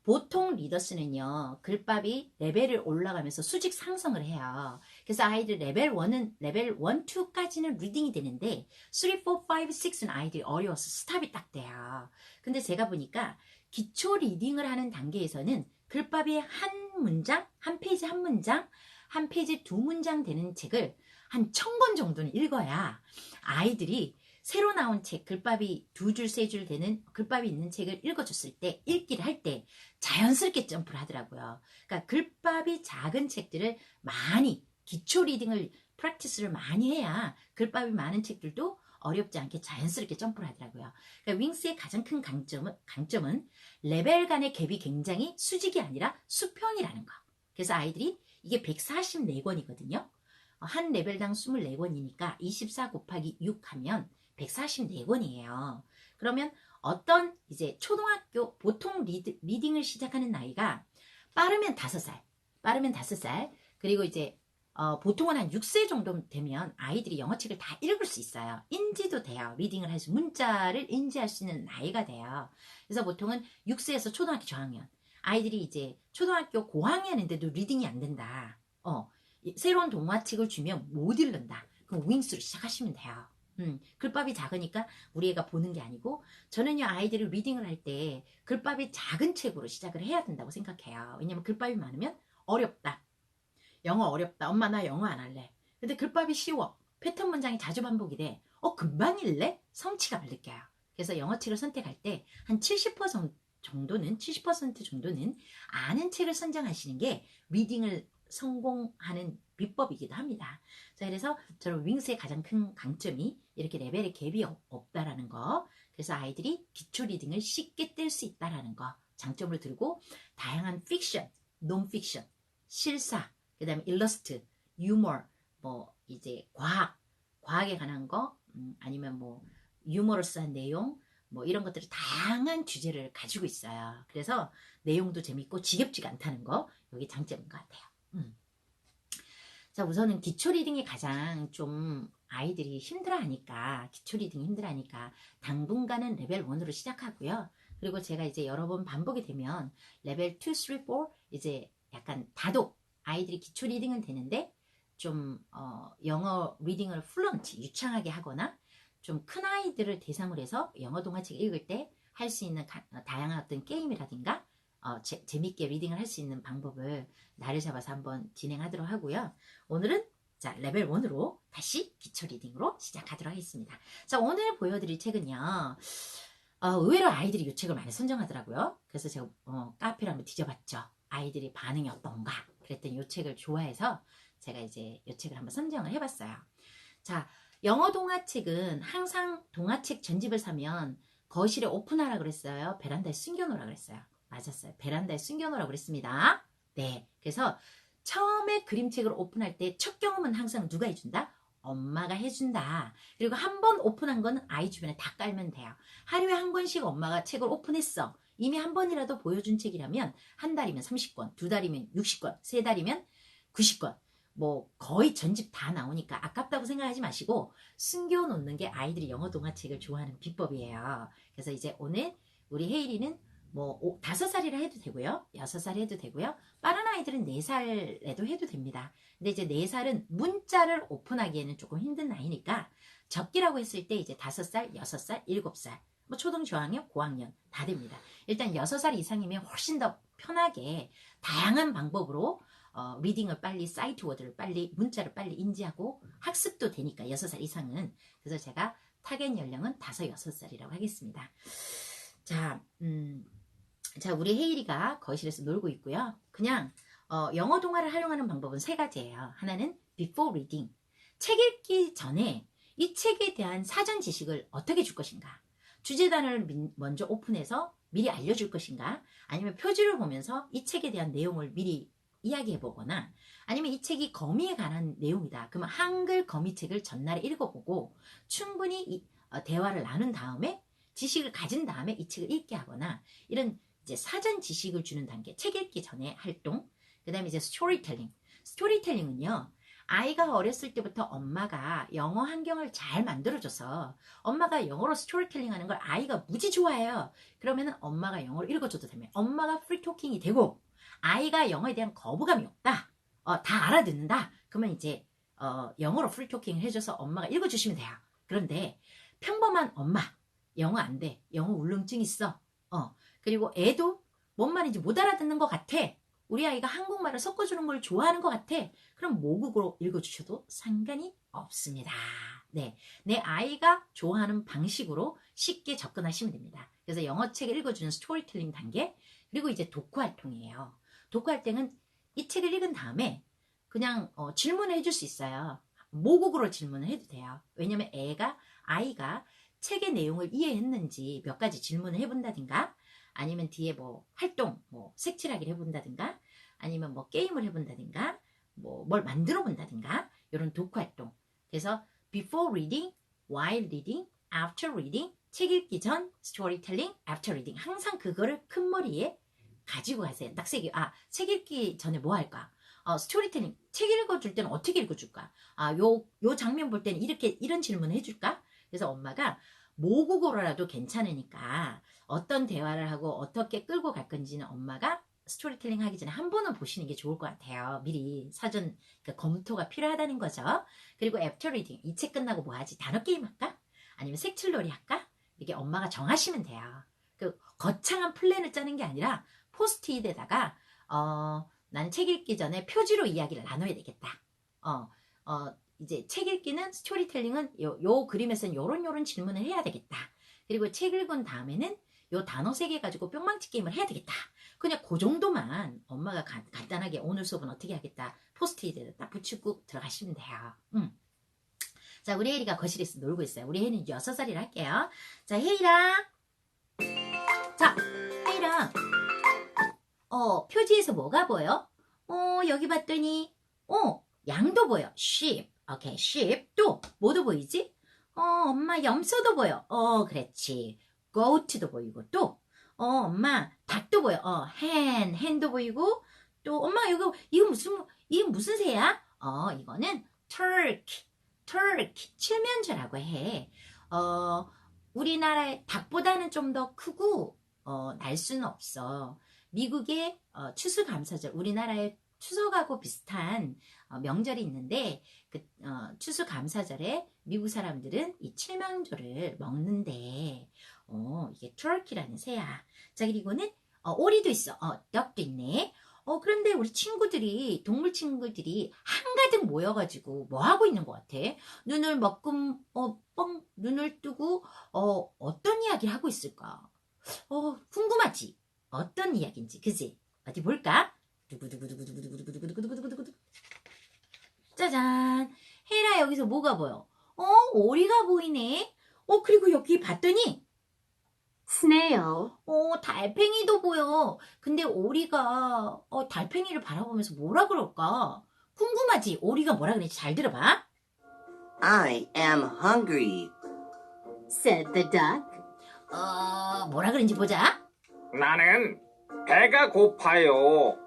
보통 리더스는요, 글밥이 레벨을 올라가면서 수직 상승을 해요. 그래서 아이들 레벨 1은 레벨 1, 2까지는 리딩이 되는데 3, 4, 5, 6은 아이들이 어려워서 스탑이 딱 돼요. 근데 제가 보니까 기초 리딩을 하는 단계에서는 글밥이 한 문장, 한 페이지 한 문장, 한 페이지 두 문장 되는 책을 한 1000권 정도는 읽어야 아이들이 새로 나온 책, 글밥이 두 줄, 세 줄 되는 글밥이 있는 책을 읽어줬을 때, 읽기를 할 때 자연스럽게 점프를 하더라고요. 그러니까 글밥이 작은 책들을 많이, 기초 리딩을, 프랙티스를 많이 해야 글밥이 많은 책들도 어렵지 않게 자연스럽게 점프를 하더라고요. 그러니까 윙스의 가장 큰 강점은 레벨 간의 갭이 굉장히 수직이 아니라 수평이라는 거. 그래서 아이들이 이게 144권이거든요. 한 레벨당 24권이니까 24 곱하기 6 하면 144권이에요. 그러면 어떤 이제 초등학교 보통 리딩을 시작하는 나이가 빠르면 5살, 그리고 이제 보통은 한 6세 정도 되면 아이들이 영어책을 다 읽을 수 있어요. 인지도 돼요. 리딩을 할 수, 문자를 인지할 수 있는 나이가 돼요. 그래서 보통은 6세에서 초등학교 저학년, 아이들이 이제 초등학교 고학년인데도 리딩이 안 된다. 새로운 동화책을 주면 못 읽는다. 그럼 윙스로 시작하시면 돼요. 글밥이 작으니까 우리 애가 보는 게 아니고, 저는요, 아이들이 리딩을 할 때 글밥이 작은 책으로 시작을 해야 된다고 생각해요. 왜냐면 글밥이 많으면 어렵다. 영어 어렵다. 엄마 나 영어 안 할래. 근데 글밥이 쉬워. 패턴 문장이 자주 반복이 돼. 금방 읽래? 성취감을 느껴요. 그래서 영어책을 선택할 때 한 70% 정도는 아는 책을 선정하시는 게 리딩을 성공하는 비법이기도 합니다. 자, 그래서 저는 윙스의 가장 큰 강점이 이렇게 레벨의 갭이 없다라는 거. 그래서 아이들이 기초 리딩을 쉽게 뗄 수 있다라는 거 장점을 들고, 다양한 픽션, 논픽션, 실사, 그 다음에 일러스트, 유머, 뭐 이제 과학에 관한 거, 아니면 뭐 유머러스한 내용, 뭐 이런 것들을 다양한 주제를 가지고 있어요. 그래서 내용도 재밌고 지겹지가 않다는 거, 여기 장점인 것 같아요. 자, 우선은 기초 리딩이 가장 좀 아이들이 기초 리딩이 힘들어하니까 당분간은 레벨 1으로 시작하고요. 그리고 제가 이제 여러 번 반복이 되면 레벨 2, 3, 4 이제 약간 다독, 아이들이 기초 리딩은 되는데 좀 영어 리딩을 플런트, 유창하게 하거나 좀 큰 아이들을 대상으로 해서 영어 동화책 읽을 때 할 수 있는 다양한 어떤 게임이라든가 재밌게 리딩을 할 수 있는 방법을 날을 잡아서 한번 진행하도록 하고요. 오늘은 자, 레벨 1으로 다시 기초 리딩으로 시작하도록 하겠습니다. 자, 오늘 보여드릴 책은요. 의외로 아이들이 이 책을 많이 선정하더라고요. 그래서 제가 카페를 한번 뒤져봤죠. 아이들이 반응이 어떤가. 그랬더니 이 책을 좋아해서 제가 이제 이 책을 한번 선정을 해봤어요. 자, 영어 동화책은 항상 동화책 전집을 사면 거실에 오픈하라 그랬어요. 베란다에 숨겨놓으라 그랬어요. 맞았어요. 베란다에 숨겨놓으라 그랬습니다. 네, 그래서 처음에 그림책을 오픈할 때 첫 경험은 항상 누가 해준다? 엄마가 해준다. 그리고 한 번 오픈한 건 아이 주변에 다 깔면 돼요. 하루에 한 권씩 엄마가 책을 오픈했어. 이미 한 번이라도 보여준 책이라면 한 달이면 30권, 두 달이면 60권, 세 달이면 90권. 뭐 거의 전집 다 나오니까 아깝다고 생각하지 마시고 숨겨놓는 게 아이들이 영어 동화책을 좋아하는 비법이에요. 그래서 이제 오늘 우리 혜일이는 뭐 5살이라 해도 되고요. 6살 해도 되고요. 빠른 아이들은 4살에도 해도 됩니다. 근데 이제 4살은 문자를 오픈하기에는 조금 힘든 나이니까 적기라고 했을 때 이제 5살, 6살, 7살, 뭐 초등 저학년, 고학년 다 됩니다. 일단 6살 이상이면 훨씬 더 편하게 다양한 방법으로 리딩을 빨리, 사이트 워드를 빨리, 문자를 빨리 인지하고 학습도 되니까 6살 이상은. 그래서 제가 타겟 연령은 5, 6살이라고 하겠습니다. 자, 우리 혜일이가 거실에서 놀고 있고요. 그냥 영어 동화를 활용하는 방법은 세 가지예요. 하나는 before reading. 책 읽기 전에 이 책에 대한 사전 지식을 어떻게 줄 것인가? 주제 단어를 먼저 오픈해서 미리 알려줄 것인가? 아니면 표지를 보면서 이 책에 대한 내용을 미리 이야기해 보거나, 아니면 이 책이 거미에 관한 내용이다. 그러면 한글 거미책을 전날에 읽어보고 충분히 대화를 나눈 다음에 지식을 가진 다음에 이 책을 읽게 하거나, 이런 이제 사전 지식을 주는 단계, 책 읽기 전에 활동. 그 다음에 이제 스토리텔링. 스토리텔링은요, 아이가 어렸을 때부터 엄마가 영어 환경을 잘 만들어줘서 엄마가 영어로 스토리텔링 하는 걸 아이가 무지 좋아해요. 그러면은 엄마가 영어를 읽어줘도 되면 엄마가 프리토킹이 되고, 아이가 영어에 대한 거부감이 없다. 다 알아듣는다. 그러면 이제 영어로 프리토킹을 해줘서 엄마가 읽어주시면 돼요. 그런데 평범한 엄마, 영어 안 돼. 영어 울렁증 있어. 그리고 애도 뭔 말인지 못 알아듣는 것 같아. 우리 아이가 한국말을 섞어주는 걸 좋아하는 것 같아. 그럼 모국어로 읽어주셔도 상관이 없습니다. 네, 내 아이가 좋아하는 방식으로 쉽게 접근하시면 됩니다. 그래서 영어책을 읽어주는 스토리텔링 단계, 그리고 이제 독후 활동이에요. 독후 활동은 이 책을 읽은 다음에 그냥 질문을 해줄 수 있어요. 모국어로 질문을 해도 돼요. 왜냐면 아이가 책의 내용을 이해했는지 몇 가지 질문을 해본다든가, 아니면 뒤에 뭐 활동, 뭐 색칠하기를 해본다든가, 아니면 뭐 게임을 해본다든가, 뭐 뭘 만들어 본다든가, 이런 독후 활동. 그래서 before reading, while reading, after reading, 책 읽기 전 스토리텔링, after reading. 항상 그거를 큰 머리에 가지고 가세요. 딱 세 개. 책 읽기 전에 뭐 할까? 스토리텔링. 책 읽어줄 때는 어떻게 읽어줄까? 요 장면 볼 때는 이런 질문을 해줄까? 그래서 엄마가 모국어로라도 괜찮으니까 어떤 대화를 하고 어떻게 끌고 갈 건지는 엄마가 스토리텔링 하기 전에 한 번은 보시는 게 좋을 것 같아요. 미리 사전 검토가 필요하다는 거죠. 그리고 애프터 리딩, 이 책 끝나고 뭐 하지? 단어 게임 할까? 아니면 색칠놀이 할까? 이게 엄마가 정하시면 돼요. 그 거창한 플랜을 짜는 게 아니라 포스트잇에다가 나는 책 읽기 전에 표지로 이야기를 나눠야 되겠다. 이제 책 읽기는, 스토리텔링은 요 그림에서는 요런 질문을 해야 되겠다. 그리고 책 읽은 다음에는 요 단어 3개 가지고 뿅망치 게임을 해야 되겠다. 그냥 그 정도만 엄마가 간단하게 오늘 수업은 어떻게 하겠다 포스트잇에 딱 붙이고 들어가시면 돼요. 자, 우리 혜리가 거실에서 놀고 있어요. 우리 혜리는 6살이라 할게요. 자, 혜리랑, 자, 혜리랑, 표지에서 뭐가 보여? 여기 봤더니, 양도 보여. sheep. 오케이, sheep. 또, 뭐도 보이지? 엄마, 염소도 보여. 그렇지. goat도 보이고, 또, 엄마, 닭도 보여. hen도 보이고, 또, 엄마, 이거 무슨 새야? 이거는 turkey, 칠면조라고 해. 우리나라의 닭보다는 좀 더 크고, 날 수는 없어. 미국의 추수감사절, 우리나라의 추석하고 비슷한 명절이 있는데, 그 추수감사절에 미국 사람들은 이 칠면조를 먹는데, 이게 turkey라는 새야. 자, 그리고는 오리도 있어. 덕도 있네. 그런데 우리 친구들이, 동물 친구들이 한가득 모여가지고 뭐 하고 있는 것 같아? 눈을 먹고, 눈을 뜨고, 어떤 이야기를 하고 있을까? 궁금하지? 어떤 이야기인지, 그지? 어디 볼까? 두구두구두구두구두구두구두구두구두구두구. 짜잔. 혜라, 여기서 뭐가 보여? 오리가 보이네. 그리고 여기 봤더니, snail, 달팽이도 보여. 근데 오리가 달팽이를 바라보면서 뭐라 그럴까? 궁금하지? 오리가 뭐라 그랬지? 잘 들어봐. I am hungry. said the duck. 뭐라 그런지 보자. 나는 배가 고파요.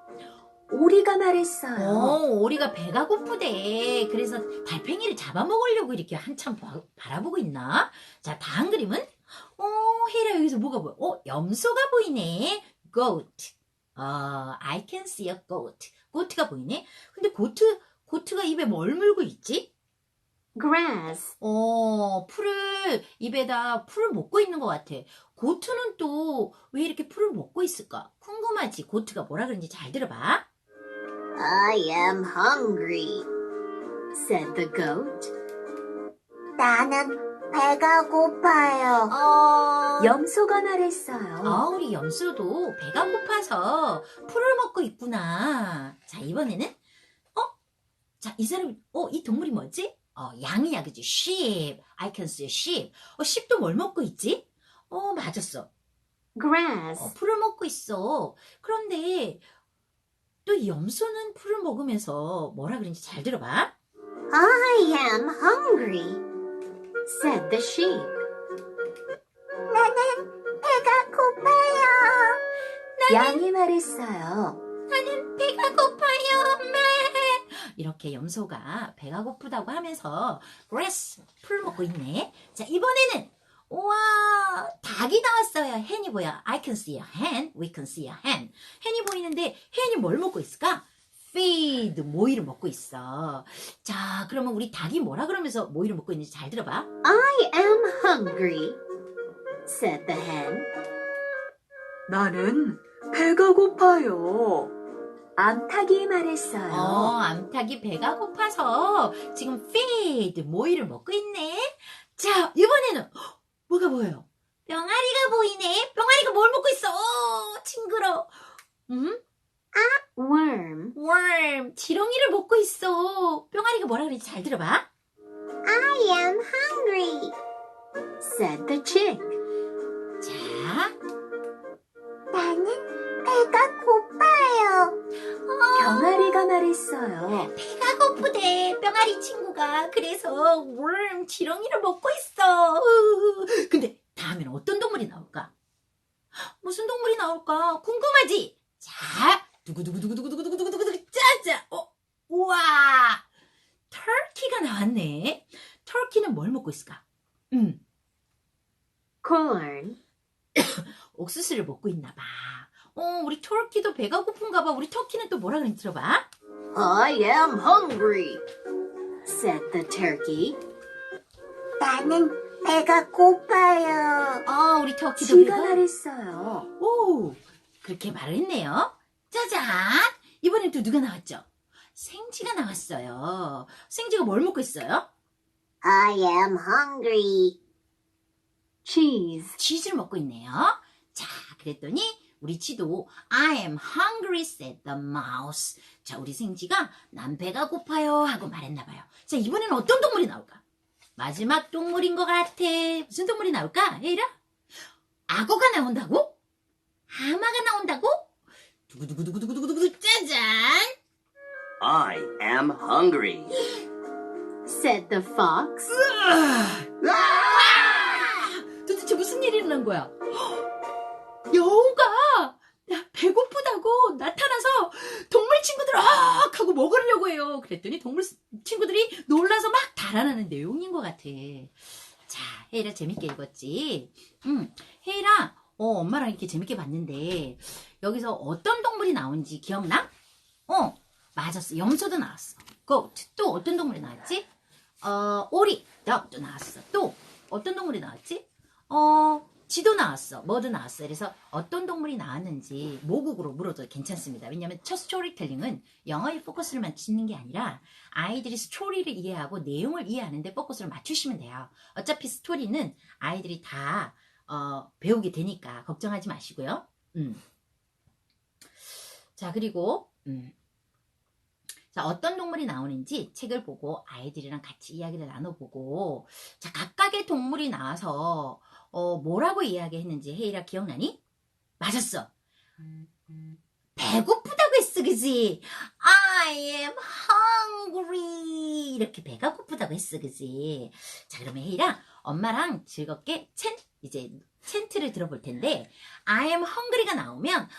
오리가 말했어요. 오리가 배가 고프대. 그래서 달팽이를 잡아먹으려고 이렇게 한참 바라보고 있나? 자, 다음 그림은? 혜라, 여기서 뭐가 보여? 염소가 보이네. goat. I can see a goat. 고트가 보이네. 근데 고트가 입에 뭘 물고 있지? grass, 입에다 풀을 먹고 있는 것 같아. 고트는 또 왜 이렇게 풀을 먹고 있을까? 궁금하지? 고트가 뭐라 그런지 잘 들어봐. I am hungry, said the goat. 나는 배가 고파요. 염소가 말했어요. 우리 염소도 배가 고파서 풀을 먹고 있구나. 자, 이번에는, 자, 이 사람, 이 동물이 뭐지? 양이야, 그지? sheep. I can see a sheep. sheep도 뭘 먹고 있지? 맞았어. Grass. 풀을 먹고 있어. 그런데, 또 이 염소는 풀을 먹으면서 뭐라 그런지 잘 들어봐. I am hungry, said the sheep. 나는 배가 고파요. 양이 말했어요. 나는 배가 고파요. 이렇게 염소가 배가 고프다고 하면서 grass, 풀 먹고 있네. 자, 이번에는 우와, 닭이 나왔어요. hen이 보여. I can see a hen. We can see a hen. hen이 보이는데 hen이 뭘 먹고 있을까? feed, 모이를 먹고 있어. 자, 그러면 우리 닭이 뭐라 그러면서 모이를 먹고 있는지 잘 들어봐. I am hungry, said the hen. 나는 배가 고파요. 암탉이 말했어요. 암탉이 배가 고파서 지금 feed, 모이를 먹고 있네. 자, 이번에는 뭐가 보여요? 병아리가 보이네. 병아리가 뭘 먹고 있어? 징그러. worm, 지렁이를 먹고 있어. 병아리가 뭐라 그러지? 잘 들어봐. I am hungry, said the chick. 자, 나는 배가 고파요. 병아리가 말했어요. 배가 고프대. 병아리 친구가. 그래서 worm, 지렁이를 먹고 있어. 근데 다음에는 어떤 동물이 나올까? 무슨 동물이 나올까? 궁금하지? 자, 두구두구두구두구두구두구두구 짜자. 우와, 터키가 나왔네. 터키는 뭘 먹고 있을까? Corn. 옥수수를 먹고 있나 봐. 우리 터키도 배가 고픈가 봐. 우리 터키는 또 뭐라 그랬는지 들어봐. I am hungry, said the turkey. 나는 배가 고파요. 우리 터키도 쥐가 배가. 말했어요. 오, 그렇게 말을 했네요. 짜잔! 이번엔 또 누가 나왔죠? 생쥐가 나왔어요. 생쥐가 뭘 먹고 있어요? I am hungry. Cheese. 치즈를 먹고 있네요. 자, 그랬더니 우리 쥐도 I am hungry, said the mouse. 자, 우리 생쥐가 난 배가 고파요 하고 말했나 봐요. 자, 이번에는 어떤 동물이 나올까? 마지막 동물인 것 같아. 무슨 동물이 나올까? 혜일아? 악어가 나온다고? 하마가 나온다고? 두구두구두구두구두구 짜잔! I am hungry. said the fox. 도대체 무슨 일이 일어난 거야? 여우가 나 배고프다고 나타나서 동물 친구들 하고 먹으려고 해요. 그랬더니 동물 친구들이 놀라서 막 달아나는 내용인 것 같아. 자, 혜일아 재밌게 읽었지? 혜일아, 엄마랑 이렇게 재밌게 봤는데 여기서 어떤 동물이 나온지 기억나? 맞았어. 염소도 나왔어. 또 어떤 동물이 나왔지? 오리, 덕도 나왔어. 또 어떤 동물이 나왔지? 쥐도 나왔어. 뭐도 나왔어. 그래서 어떤 동물이 나왔는지 모국으로 물어도 괜찮습니다. 왜냐하면 첫 스토리텔링은 영어에 포커스를 맞추는 게 아니라 아이들이 스토리를 이해하고 내용을 이해하는데 포커스를 맞추시면 돼요. 어차피 스토리는 아이들이 다 배우게 되니까 걱정하지 마시고요. 자, 그리고 자, 어떤 동물이 나오는지 책을 보고 아이들이랑 같이 이야기를 나눠보고, 자, 각각의 동물이 나와서 뭐라고 이야기했는지 혜일아 기억나니? 맞았어. 배고프다고 했어, 그지? I am hungry. 이렇게 배가 고프다고 했어, 그지? 자, 그러면 혜일아, 엄마랑 즐겁게 이제 챈트를 들어볼 텐데, I am hungry가 나오면,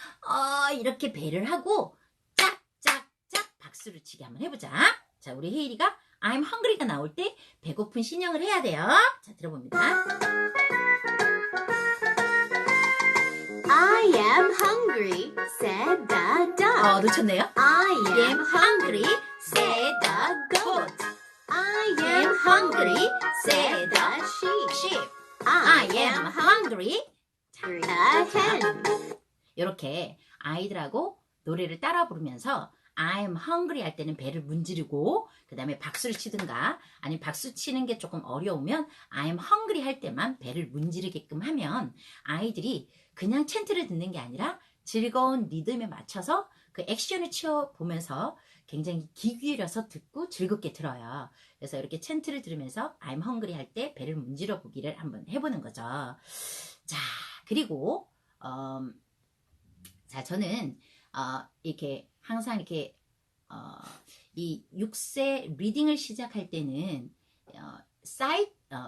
이렇게 배를 하고, 짝짝짝 박수를 치게 한번 해보자. 자, 우리 혜일이가 I'm hungry가 나올 때 배고픈 신형을 해야 돼요. 자, 들어봅니다. I am hungry, said the duck. 놓쳤네요. I I am am hungry, said the goat. I I am am hungry, hungry, said said the the sheep. sheep. I I am hungry. the hen. 이렇게 아이들하고 노래를 따라 부르면서 I'm hungry 할 때는 배를 문지르고 그 다음에 박수를 치든가 아니면 박수 치는 게 조금 어려우면 I'm hungry 할 때만 배를 문지르게끔 하면 아이들이 그냥 찬트를 듣는 게 아니라 즐거운 리듬에 맞춰서 그 액션을 취해 보면서 굉장히 귀 기울여서 듣고 즐겁게 들어요. 그래서 이렇게 찬트를 들으면서 I'm hungry 할 때 배를 문지러 보기를 한번 해보는 거죠. 자, 그리고 자, 저는 이렇게 항상 이렇게 이 6세 리딩을 시작할 때는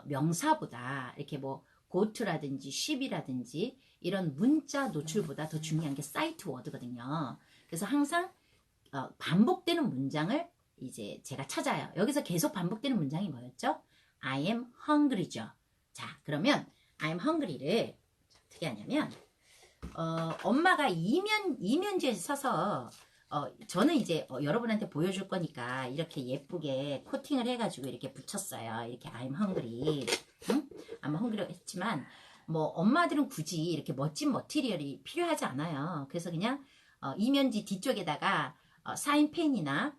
명사보다 이렇게 뭐 goto라든지 ship이라든지 이런 문자 노출보다 더 중요한 게 sight word거든요. 그래서 항상 반복되는 문장을 이제 제가 찾아요. 여기서 계속 반복되는 문장이 뭐였죠? I am hungry죠. 자, 그러면 I am hungry를 어떻게 하냐면 엄마가 이면지에 써서 저는 이제 여러분한테 보여줄 거니까 이렇게 예쁘게 코팅을 해가지고 이렇게 붙였어요. 이렇게 I'm hungry, 응? I'm hungry 했지만 뭐 엄마들은 굳이 이렇게 멋진 머티리얼이 필요하지 않아요. 그래서 그냥 이면지 뒤쪽에다가 사인펜이나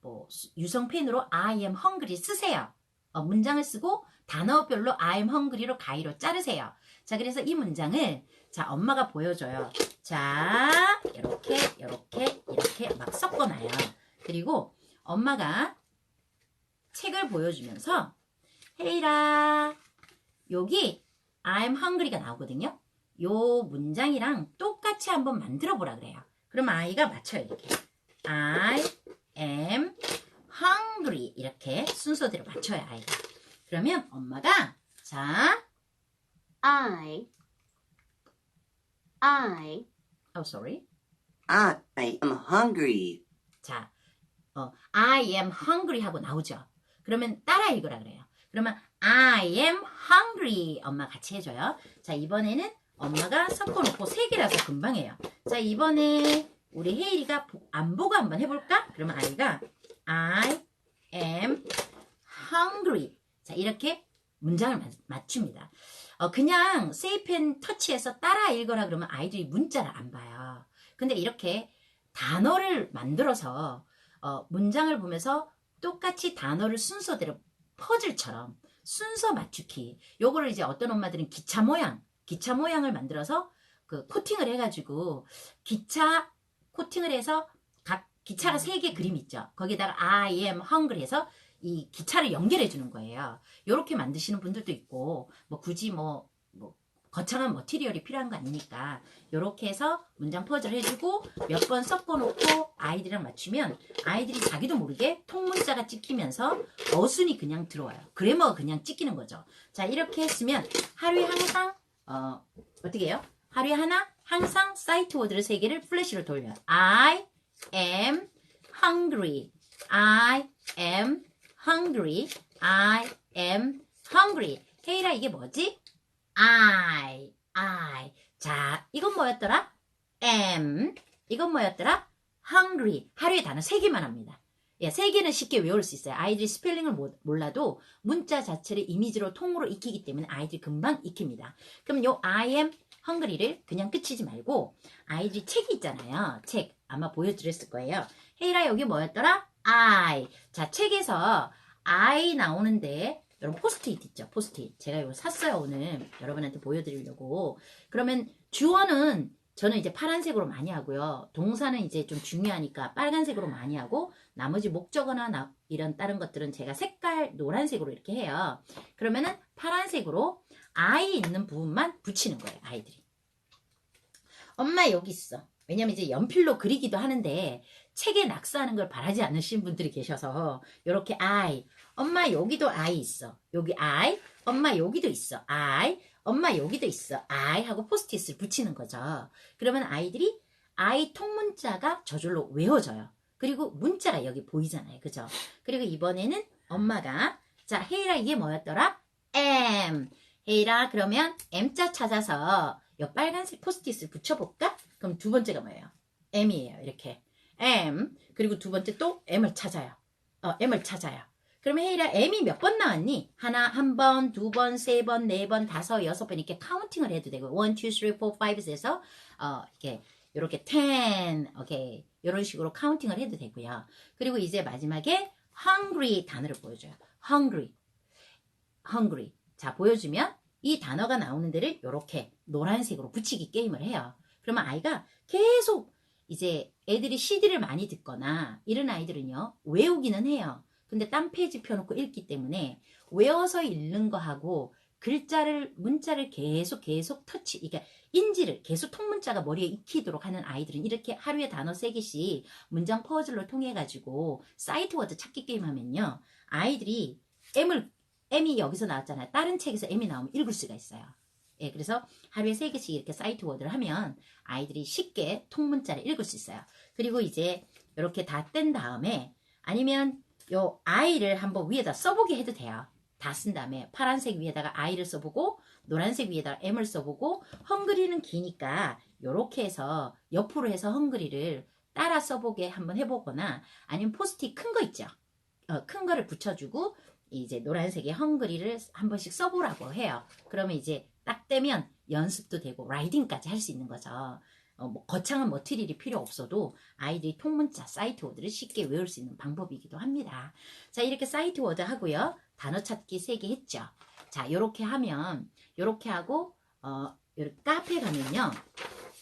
뭐 유성펜으로 I am hungry 쓰세요. 문장을 쓰고 단어별로 I am hungry로 가위로 자르세요. 자, 그래서 이 문장을 자, 엄마가 보여줘요. 자, 이렇게 막 섞어놔요. 그리고 엄마가 책을 보여주면서 헤이라, 여기 I'm hungry가 나오거든요. 요 문장이랑 똑같이 한번 만들어 보라 그래요. 그럼 아이가 맞춰요. 이렇게 I am hungry 이렇게 순서대로 맞춰요. 아이가. 그러면 엄마가 자 sorry. I am hungry. 자, I am hungry 하고 나오죠. 그러면 따라 읽으라 그래요. 그러면 I am hungry. 엄마 같이 해줘요. 자, 이번에는 엄마가 섞어놓고 3개라서 금방 해요. 자, 이번에 우리 혜일이가 안 보고 한번 해볼까? 그러면 아이가 I am hungry. 자, 이렇게 문장을 맞춥니다. 그냥 세이펜 터치해서 따라 읽어라 그러면 아이들이 문자를 안 봐요. 근데 이렇게 단어를 만들어서 문장을 보면서 똑같이 단어를 순서대로 퍼즐처럼 순서 맞추기. 요거를 이제 어떤 엄마들은 기차 모양을 만들어서 그 코팅을 해가지고 기차 코팅을 해서 각 기차가 3개 그림 있죠. 거기다가 I am hungry 해서 이 기차를 연결해 주는 거예요. 요렇게 만드시는 분들도 있고 뭐 굳이 뭐 거창한 머티리얼이 필요한 거 아니니까 요렇게 해서 문장 퍼즐 해주고 몇 번 섞어놓고 아이들이랑 맞추면 아이들이 자기도 모르게 통문자가 찍히면서 어순이 그냥 들어와요. 그래머가 그냥 찍히는 거죠. 자, 이렇게 했으면 하루에 항상 어떻게 해요? 하루에 하나 항상 사이트 워드를 3개를 플래시로 돌려요. I am hungry. I am hungry. I am hungry. 헤이라 이게 뭐지? I. 자, 이건 뭐였더라? am. 이건 뭐였더라? hungry. 하루에 단어 3개만 합니다. 예, 3개는 쉽게 외울 수 있어요. 아이들이 스펠링을 몰라도 문자 자체를 이미지로 통으로 익히기 때문에 아이들이 금방 익힙니다. 그럼 요 I am hungry를 그냥 끝이지 말고 아이들이 책이 있잖아요. 책 아마 보여드렸을 거예요. 헤이라 여기 뭐였더라? I. 자, 책에서 I 나오는데 여러분 포스트잇 있죠? 포스트잇. 제가 이거 샀어요. 오늘 여러분한테 보여드리려고. 그러면 주어는 저는 이제 파란색으로 많이 하고요. 동사는 이제 좀 중요하니까 빨간색으로 많이 하고 나머지 목적어나 이런 다른 것들은 제가 색깔 노란색으로 이렇게 해요. 그러면은 파란색으로 I 있는 부분만 붙이는 거예요. 아이들이. 엄마 여기 있어. 왜냐면 이제 연필로 그리기도 하는데 책에 낙서하는 걸 바라지 않으신 분들이 계셔서 이렇게 I. 엄마 여기도 I 있어. 여기 I. 엄마 여기도 있어. I. 엄마 여기도 있어. I 하고 포스트잇을 붙이는 거죠. 그러면 아이들이 I 통문자가 저절로 외워져요. 그리고 문자가 여기 보이잖아요. 그죠? 그리고 이번에는 엄마가 자, 헤이라 이게 뭐였더라? am. 헤이라 그러면 M자 찾아서 이 빨간색 포스트잇을 붙여볼까? 그럼 두 번째가 뭐예요? M이에요. 이렇게. M. 그리고 두 번째 또 M을 찾아요. M을 찾아요. 그러면 혜일아 M이 몇 번 나왔니? 하나, 한 번, 두 번, 세 번, 네 번, 다섯, 여섯 번 이렇게 카운팅을 해도 되고 1, 2, 3, 4, 5에서 이렇게 10, 오케이. 이런 식으로 카운팅을 해도 되고요. 그리고 이제 마지막에 hungry 단어를 보여줘요. hungry. 자, 보여주면 이 단어가 나오는 데를 이렇게 노란색으로 붙이기 게임을 해요. 그러면 아이가 계속 이제 애들이 CD를 많이 듣거나 이런 아이들은요, 외우기는 해요. 근데 딴 페이지 펴놓고 읽기 때문에 외워서 읽는 거하고 문자를 계속 터치, 그러니까 인지를 계속 통문자가 머리에 익히도록 하는 아이들은 이렇게 하루에 단어 3개씩 문장 퍼즐로 통해 가지고 사이트 워드 찾기 게임 하면요, 아이들이 M이 여기서 나왔잖아요. 다른 책에서 M이 나오면 읽을 수가 있어요. 예, 그래서 하루에 3개씩 이렇게 사이트 워드를 하면 아이들이 쉽게 통문자를 읽을 수 있어요. 그리고 이제 이렇게 다 뗀 다음에, 아니면 요 I를 한번 위에다 써보게 해도 돼요. 다 쓴 다음에 파란색 위에다가 I를 써보고 노란색 위에다가 M을 써보고, 헝그리는 기니까 요렇게 해서 옆으로 해서 헝그리를 따라 써보게 한번 해보거나, 아니면 포스트잇 큰 거 있죠. 큰 거를 붙여주고 이제 노란색의 헝그리를 한 번씩 써보라고 해요. 그러면 이제 딱 되면 연습도 되고 라이딩까지 할 수 있는 거죠. 뭐 거창한 머티리얼이 필요 없어도 아이들이 통문자 사이트 워드를 쉽게 외울 수 있는 방법이기도 합니다. 자, 이렇게 사이트 워드 하고요. 단어 찾기 3개 했죠. 자, 요렇게 하면, 요렇게 하고 요렇게 카페 가면요,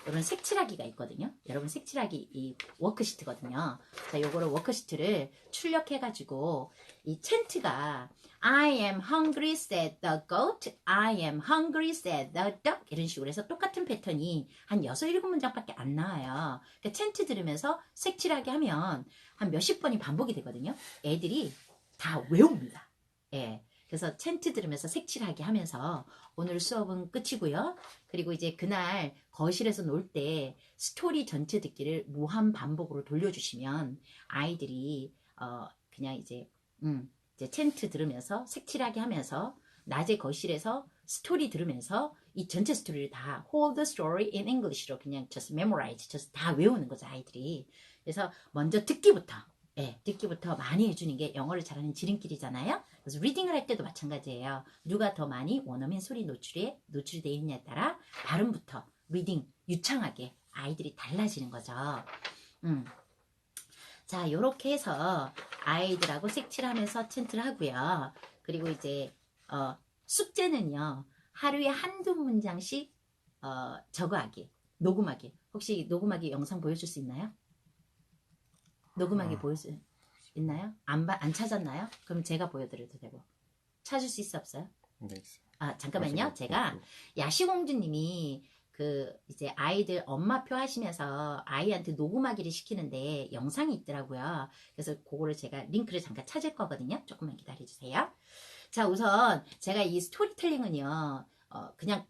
이런 색칠하기가 있거든요. 여러분, 색칠하기 이 워크시트거든요. 자, 요거를 워크시트를 출력해가지고 이 챈트가 I am hungry said the goat, I am hungry said the duck, 이런 식으로 해서 똑같은 패턴이 한 6, 7문장밖에 안 나와요. 그러니까 챈트 들으면서 색칠하기 하면 한 몇십 번이 반복이 되거든요. 애들이 다 외웁니다. 예. 그래서 챈트 들으면서 색칠하기 하면서 오늘 수업은 끝이고요. 그리고 이제 그날 거실에서 놀 때 스토리 전체 듣기를 무한 반복으로 돌려주시면 아이들이 그냥 이제 챈트 들으면서 색칠하기 하면서 낮에 거실에서 스토리 들으면서 이 전체 스토리를 다 hold the story in English로 그냥 just memorize, just 다 외우는 거죠, 아이들이. 그래서 먼저 듣기부터 많이 해주는 게 영어를 잘하는 지름길이잖아요. 그래서 리딩을 할 때도 마찬가지예요. 누가 더 많이 원어민 소리 노출이 되어 있냐에 따라 발음부터 리딩 유창하게 아이들이 달라지는 거죠. 자, 요렇게 해서 아이들하고 색칠하면서 챈트를 하고요. 그리고 이제 숙제는요, 하루에 한두 문장씩 적어하기, 녹음하기. 혹시 녹음하기 영상 보여줄 수 있나요? 녹음하기 보일 수 있나요? 안 찾았나요? 그럼 제가 보여드려도 되고. 찾을 수 있어, 없어요? 네, 있어요. 아, 잠깐만요. 제가 야시공주님이 이제 아이들 엄마표 하시면서 아이한테 녹음하기를 시키는데 영상이 있더라고요. 그래서 그거를 제가 링크를 잠깐 찾을 거거든요. 조금만 기다려주세요. 자, 우선 제가 이 스토리텔링은요, 그냥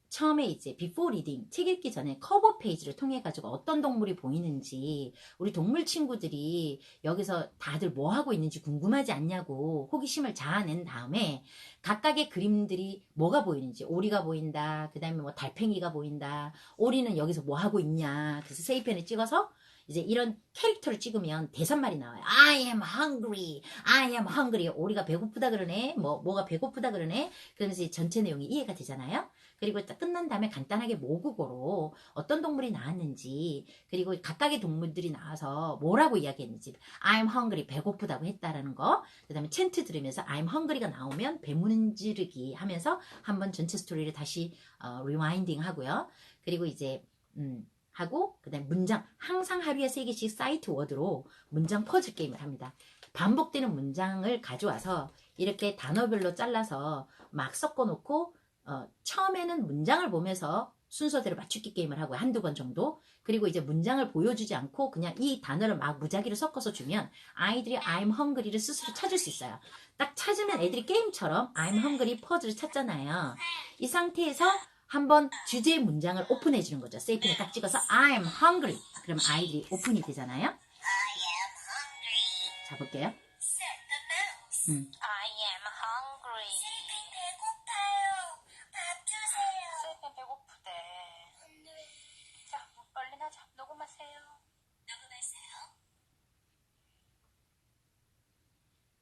처음에 이제 비포 리딩, 책 읽기 전에 커버 페이지를 통해 가지고 어떤 동물이 보이는지, 우리 동물 친구들이 여기서 다들 뭐 하고 있는지 궁금하지 않냐고 호기심을 자아낸 다음에 각각의 그림들이 뭐가 보이는지, 오리가 보인다, 그 다음에 뭐 달팽이가 보인다, 오리는 여기서 뭐 하고 있냐, 그래서 세이펜을 찍어서 이제 이런 캐릭터를 찍으면 대사말이 나와요. I am hungry, I am hungry. 오리가 배고프다 그러네, 뭐가 배고프다 그러네. 그러면서 전체 내용이 이해가 되잖아요. 그리고 딱 끝난 다음에 간단하게 모국어로 어떤 동물이 나왔는지, 그리고 각각의 동물들이 나와서 뭐라고 이야기했는지, I'm hungry, 배고프다고 했다라는 거. 그 다음에 챈트 들으면서 I'm hungry가 나오면 배문지르기 하면서 한번 전체 스토리를 다시 리와인딩 하고요. 그리고 이제 하고, 그 다음에 문장, 항상 하루에 3개씩 사이트 워드로 문장 퍼즐 게임을 합니다. 반복되는 문장을 가져와서 이렇게 단어별로 잘라서 막 섞어놓고, 처음에는 문장을 보면서 순서대로 맞추기 게임을 하고 한두 번 정도. 그리고 이제 문장을 보여주지 않고 그냥 이 단어를 막 무작위로 섞어서 주면 아이들이 I'm hungry를 스스로 찾을 수 있어요. 딱 찾으면 애들이 게임처럼 I'm hungry 퍼즐을 찾잖아요. 이 상태에서 한번 주제 문장을 오픈해 주는 거죠. 세이펜에 딱 찍어서 I'm hungry. 그럼 아이들이 오픈이 되잖아요. 자, 볼게요. I am hungry. 배고파요. 밥 주세요. 세이펜 배고프대. 자, 얼른 하자. 녹음하세요.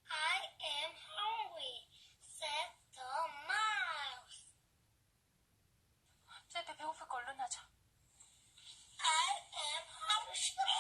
I am hungry, said the mouse. 세이펜 배고프니까 얼른 하자. I am hungry.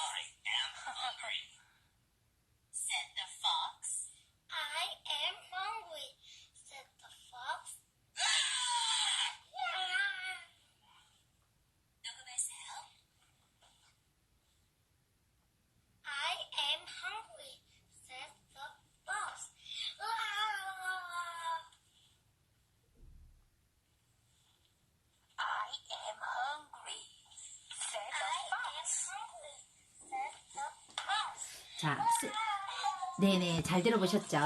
자, 네네, 잘 들어보셨죠?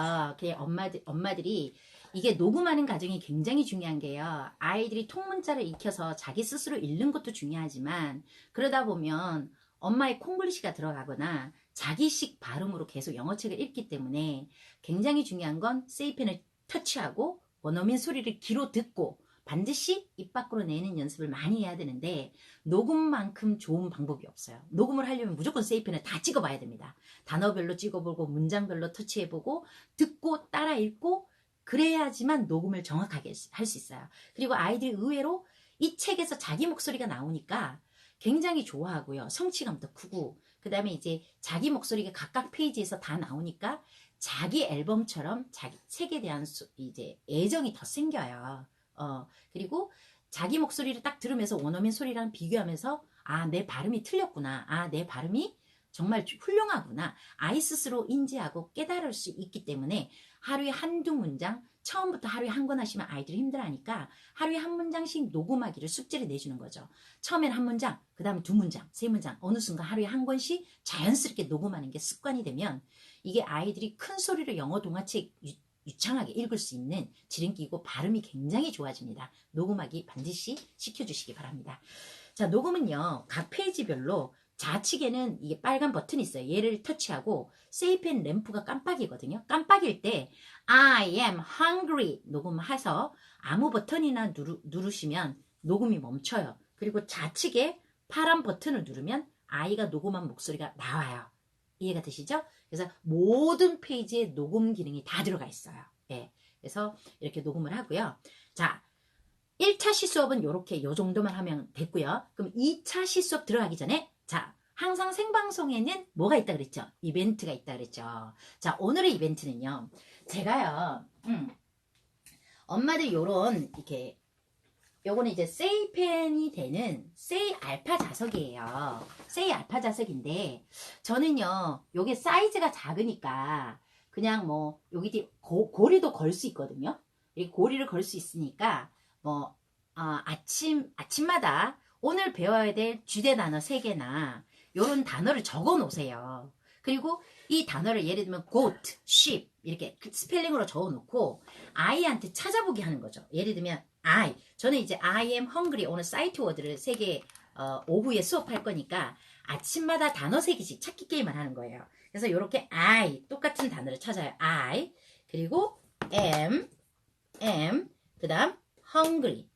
엄마들이 이게 녹음하는 과정이 굉장히 중요한 게요. 아이들이 통문자를 익혀서 자기 스스로 읽는 것도 중요하지만 그러다 보면 엄마의 콩글리시가 들어가거나 자기식 발음으로 계속 영어책을 읽기 때문에 굉장히 중요한 건 세이펜을 터치하고 원어민 소리를 귀로 듣고 반드시 입 밖으로 내는 연습을 많이 해야 되는데 녹음만큼 좋은 방법이 없어요. 녹음을 하려면 무조건 세이펜을 다 찍어봐야 됩니다. 단어별로 찍어보고 문장별로 터치해보고 듣고 따라 읽고 그래야지만 녹음을 정확하게 할 수 있어요. 그리고 아이들이 의외로 이 책에서 자기 목소리가 나오니까 굉장히 좋아하고요. 성취감도 크고 그 다음에 이제 자기 목소리가 각각 페이지에서 다 나오니까 자기 앨범처럼 자기 책에 대한 이제 애정이 더 생겨요. 그리고 자기 목소리를 딱 들으면서 원어민 소리랑 비교하면서 아, 내 발음이 틀렸구나. 아, 내 발음이 정말 훌륭하구나. 아이 스스로 인지하고 깨달을 수 있기 때문에 하루에 한두 문장, 처음부터 하루에 한 권 하시면 아이들이 힘들어하니까 하루에 한 문장씩 녹음하기를 숙제를 내주는 거죠. 처음엔 한 문장, 그 다음 두 문장, 세 문장, 어느 순간 하루에 한 권씩 자연스럽게 녹음하는 게 습관이 되면 이게 아이들이 큰 소리로 영어 동화책 유창하게 읽을 수 있는 지름기고 발음이 굉장히 좋아집니다. 녹음하기 반드시 시켜주시기 바랍니다. 자, 녹음은요, 각 페이지별로 좌측에는 이게 빨간 버튼이 있어요. 얘를 터치하고 세이펜 램프가 깜빡이거든요. 깜빡일 때 I am hungry 녹음해서 아무 버튼이나 누르시면 녹음이 멈춰요. 그리고 좌측에 파란 버튼을 누르면 아이가 녹음한 목소리가 나와요. 이해가 되시죠? 그래서 모든 페이지에 녹음 기능이 다 들어가 있어요. 예. 그래서 이렇게 녹음을 하고요. 자, 1차 시수업은 이렇게 요 정도만 하면 됐고요. 그럼 2차 시수업 들어가기 전에 자, 항상 생방송에는 뭐가 있다 그랬죠? 이벤트가 있다 그랬죠? 자, 오늘의 이벤트는요. 제가요. 엄마들 요런 이렇게 요거는 이제 세이펜이 되는 세이 알파 자석이에요. 세이 알파 자석인데 저는요. 요게 사이즈가 작으니까 그냥 뭐 여기 고리도 걸 수 있거든요. 이 고리를 걸 수 있으니까 뭐 아침마다 오늘 배워야 될 주제 단어 3개나 요런 단어를 적어 놓으세요. 그리고 이 단어를 예를 들면 goat, sheep 이렇게 스펠링으로 적어 놓고 아이한테 찾아보게 하는 거죠. 예를 들면 저는 이제 I am hungry 오늘 사이트 워드를 3개 오후에 수업할 거니까 아침마다 단어 3개씩 찾기 게임을 하는 거예요. 그래서 이렇게 똑같은 단어를 찾아요. 그리고 am 그 다음 hungry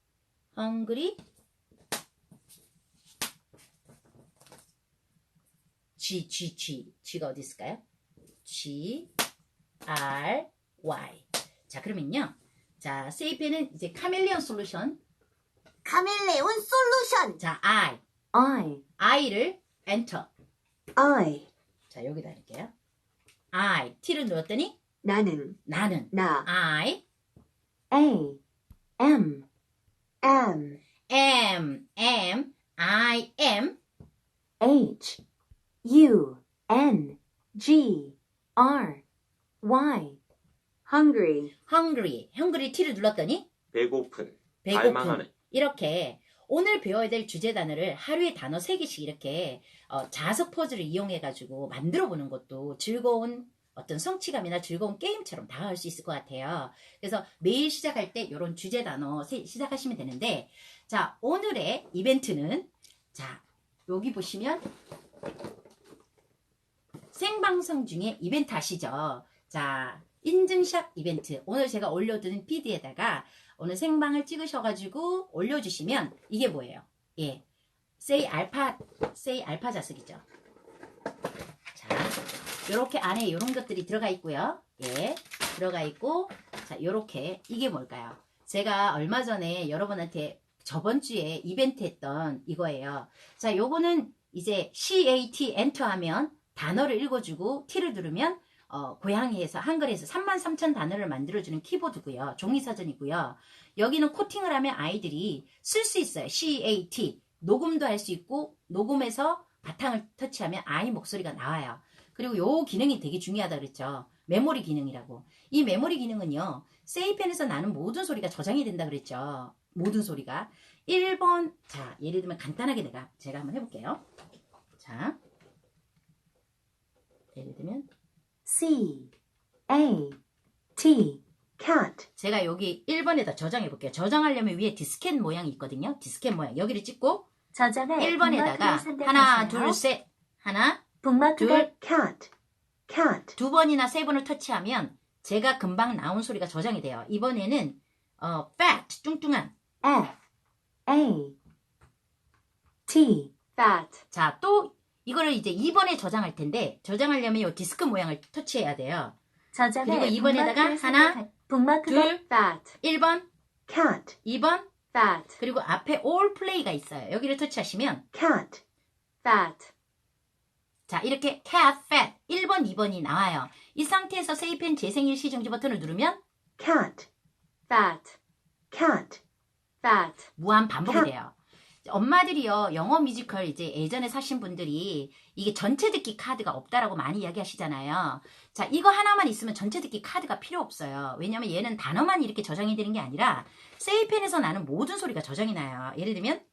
G가 어디 있을까요? G-R-Y. 자, 그러면요. 자, 세이펜은 이제 카멜레온 솔루션. 카멜레온 솔루션. 자, I. I를 엔터. I. 자, 여기다 할게요. T를 눌렀더니 나는. 나. I. A. M. I am. H. U. N. G. R. Y. hungry T를 눌렀더니 배고픈. 배고픈. 갈망하는. 이렇게 오늘 배워야 될 주제 단어를 하루에 단어 3개씩 이렇게 자석 퍼즐을 이용해 가지고 만들어 보는 것도 즐거운 어떤 성취감이나 즐거운 게임처럼 다가갈 수 있을 것 같아요. 그래서 매일 시작할 때 이런 주제 단어 시작하시면 되는데 자, 오늘의 이벤트는 자, 여기 보시면 생방송 중에 이벤트 아시죠? 자, 인증샷 이벤트. 오늘 제가 올려두는 PD에다가 오늘 생방을 찍으셔가지고 올려주시면 이게 뭐예요? 예, 세이 알파 자석이죠. 자, 요렇게 안에 이런 것들이 들어가 있고요. 예, 들어가 있고 자, 요렇게 이게 뭘까요? 제가 얼마 전에 여러분한테 저번 주에 이벤트 했던 이거예요. 자, 요거는 이제 CAT 엔터 하면 단어를 읽어주고 T를 누르면 고양이에서 한글에서 33,000 단어를 만들어주는 키보드고요. 종이사전이고요. 여기는 코팅을 하면 아이들이 쓸 수 있어요. CAT 녹음도 할 수 있고 녹음해서 바탕을 터치하면 아이 목소리가 나와요. 그리고 요 기능이 되게 중요하다 그랬죠. 메모리 기능이라고. 이 메모리 기능은요. 세이펜에서 나는 모든 소리가 저장이 된다 그랬죠. 모든 소리가 1번 자 예를 들면 간단하게 제가 한번 해볼게요. 자 예를 들면 C A T cat. 제가 여기 1번에다 저장해 볼게요. 저장하려면 위에 디스켓 모양이 있거든요. 디스켓 모양 여기를 찍고 저장할 1번에다가 북마크를 하나, 선택하세요. 둘, 셋 하나, 북마크가 둘. cat. cat. 2번이나 3번을 터치하면 제가 금방 나온 소리가 저장이 돼요. 이번에는 fat, 뚱뚱한. F A T fat. 자, 또 이거를 이제 2번에 저장할 텐데 저장하려면 이 디스크 모양을 터치해야 돼요. 저장할 그리고 이번에다가 북마크를 하나, 선택하- 북마크가 둘. fat. 1번, cat. 2번, fat. 그리고 앞에 all play가 있어요. 여기를 터치하시면 cat. fat. 자, 이렇게 cat, fat 1번, 2번이 나와요. 이 상태에서 세이펜 재생일시 정지 버튼을 누르면 cat. fat. cat. fat. 무한 반복이 돼요. 엄마들이요, 영어 뮤지컬 이제 예전에 사신 분들이 이게 전체 듣기 카드가 없다라고 많이 이야기하시잖아요. 자, 이거 하나만 있으면 전체 듣기 카드가 필요 없어요. 왜냐면 얘는 단어만 이렇게 저장이 되는 게 아니라 세이펜에서 나는 모든 소리가 저장이 나요. 예를 들면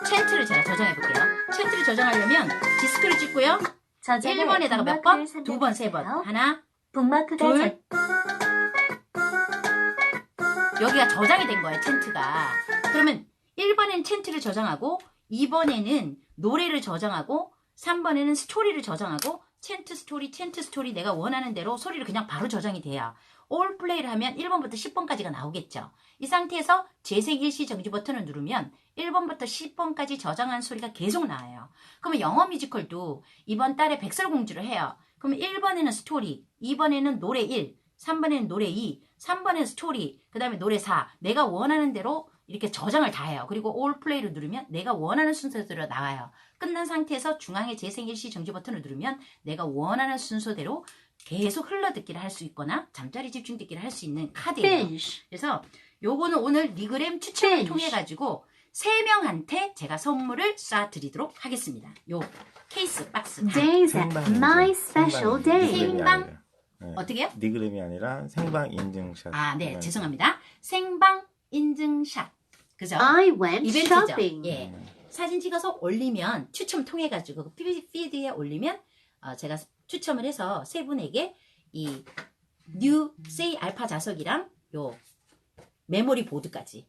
챈트를 제가 저장해 볼게요. 챈트를 저장하려면 디스크를 찍고요. 저장할 1번에다가 몇 번? 북마크를 2번, 3번. 선택하세요. 하나, 북마크가 둘. 여기가 저장이 된 거예요, 챈트가. 그러면 1번에는 챈트를 저장하고 2번에는 노래를 저장하고 3번에는 스토리를 저장하고 챈트 스토리 내가 원하는 대로 소리를 그냥 바로 저장이 돼요. 올 플레이를 하면 1번부터 10번까지가 나오겠죠. 이 상태에서 재생 일시 정지 버튼을 누르면 1번부터 10번까지 저장한 소리가 계속 나와요. 그러면 영어 뮤지컬도 이번 달에 백설공주를 해요. 그러면 1번에는 스토리, 2번에는 노래 1, 3번에는 노래 2, 3번에는 스토리, 그 다음에 노래 4. 내가 원하는 대로 이렇게 저장을 다 해요. 그리고 올 플레이를 누르면 내가 원하는 순서대로 나와요. 끝난 상태에서 중앙에 재생 일시 정지 버튼을 누르면 내가 원하는 순서대로 계속 흘러듣기를 할 수 있거나 잠자리 집중 듣기를 할 수 있는 카드예요. finish. 그래서 요거는 오늘 리그램 추첨을 Finish. 통해 가지고 3명한테 제가 선물을 쏴드리도록 하겠습니다. 요 케이스 박스 다. Days at my special day. 생방. 어떻게요? 리그램이 아니라 생방 인증샷. 아, 네, 죄송합니다. 생방 인증샷. 그죠? I went 이벤트죠. shopping. 예. 사진 찍어서 올리면 추첨 통해 가지고 피드에 올리면 제가 추첨을 해서 3분에게 이 뉴 세이 알파 자석이랑 요 메모리 보드까지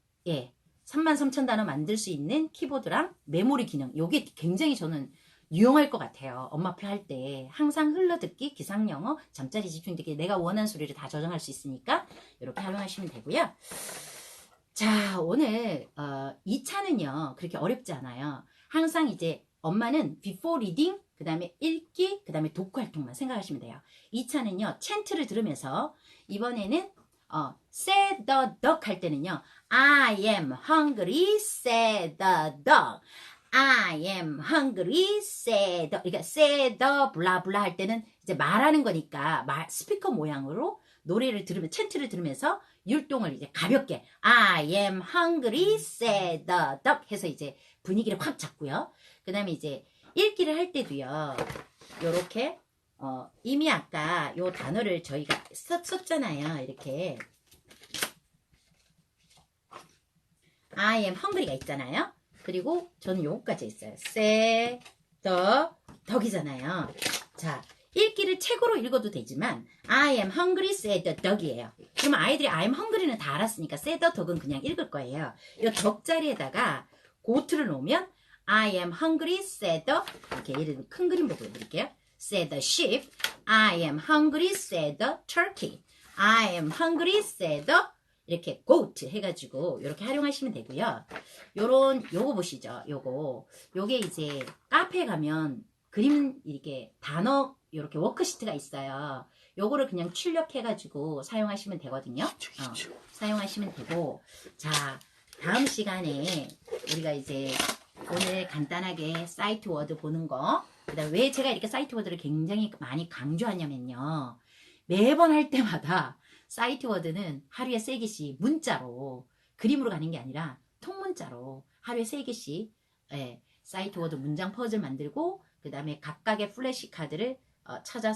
33,000단어 만들 수 있는 키보드랑 메모리 기능 요게 굉장히 저는 유용할 것 같아요. 엄마표 할 때 항상 흘러듣기, 기상영어, 잠자리 집중듣기 내가 원하는 소리를 다 저장할 수 있으니까 이렇게 활용하시면 되고요. 자, 오늘 2차는요 그렇게 어렵지 않아요. 항상 이제 엄마는 before reading, 그 다음에 읽기, 그 다음에 독후 활동만 생각하시면 돼요. 2차는요 챈트를 들으면서 이번에는 say the duck 할 때는요 I am hungry, say the duck. I am hungry, say the. 그러니까 say the 블라블라 할 때는 이제 말하는 거니까 스피커 모양으로 노래를 들으면 챈트를 들으면서 율동을 이제 가볍게 I am hungry, say the duck 해서 이제 분위기를 확 잡고요. 그 다음에 이제 읽기를 할 때도요. 요렇게 이미 아까 요 단어를 저희가 썼잖아요. 이렇게 I am hungry가 있잖아요. 그리고 저는 요거까지 있어요. say the dog이잖아요. 자, 읽기를 책으로 읽어도 되지만 I am hungry, say the dog이에요. 그러면 아이들이 I am hungry는 다 알았으니까 say the dog은 그냥 읽을 거예요. 이 덕 자리에다가 고트를 놓으면 I am hungry, say the 이렇게 예를 들면 큰 그림으로 보여드릴게요. say the sheep, I am hungry, say the turkey, I am hungry, say the 이렇게 goat 해가지고 이렇게 활용하시면 되고요. 요거 보시죠. 요게 이제 카페에 가면 그림 이렇게 단어 이렇게 워크시트가 있어요. 요거를 그냥 출력해가지고 사용하시면 되거든요. 사용하시면 되고, 자, 다음 시간에 우리가 이제 오늘 간단하게 사이트 워드 보는 거, 그다음 왜 제가 이렇게 사이트 워드를 굉장히 많이 강조하냐면요. 매번 할 때마다 사이트 워드는 하루에 3개씩 문자로 그림으로 가는 게 아니라 통문자로 하루에 3개씩 사이트 워드 문장 퍼즐 만들고 그 다음에 각각의 플래시 카드를 찾아서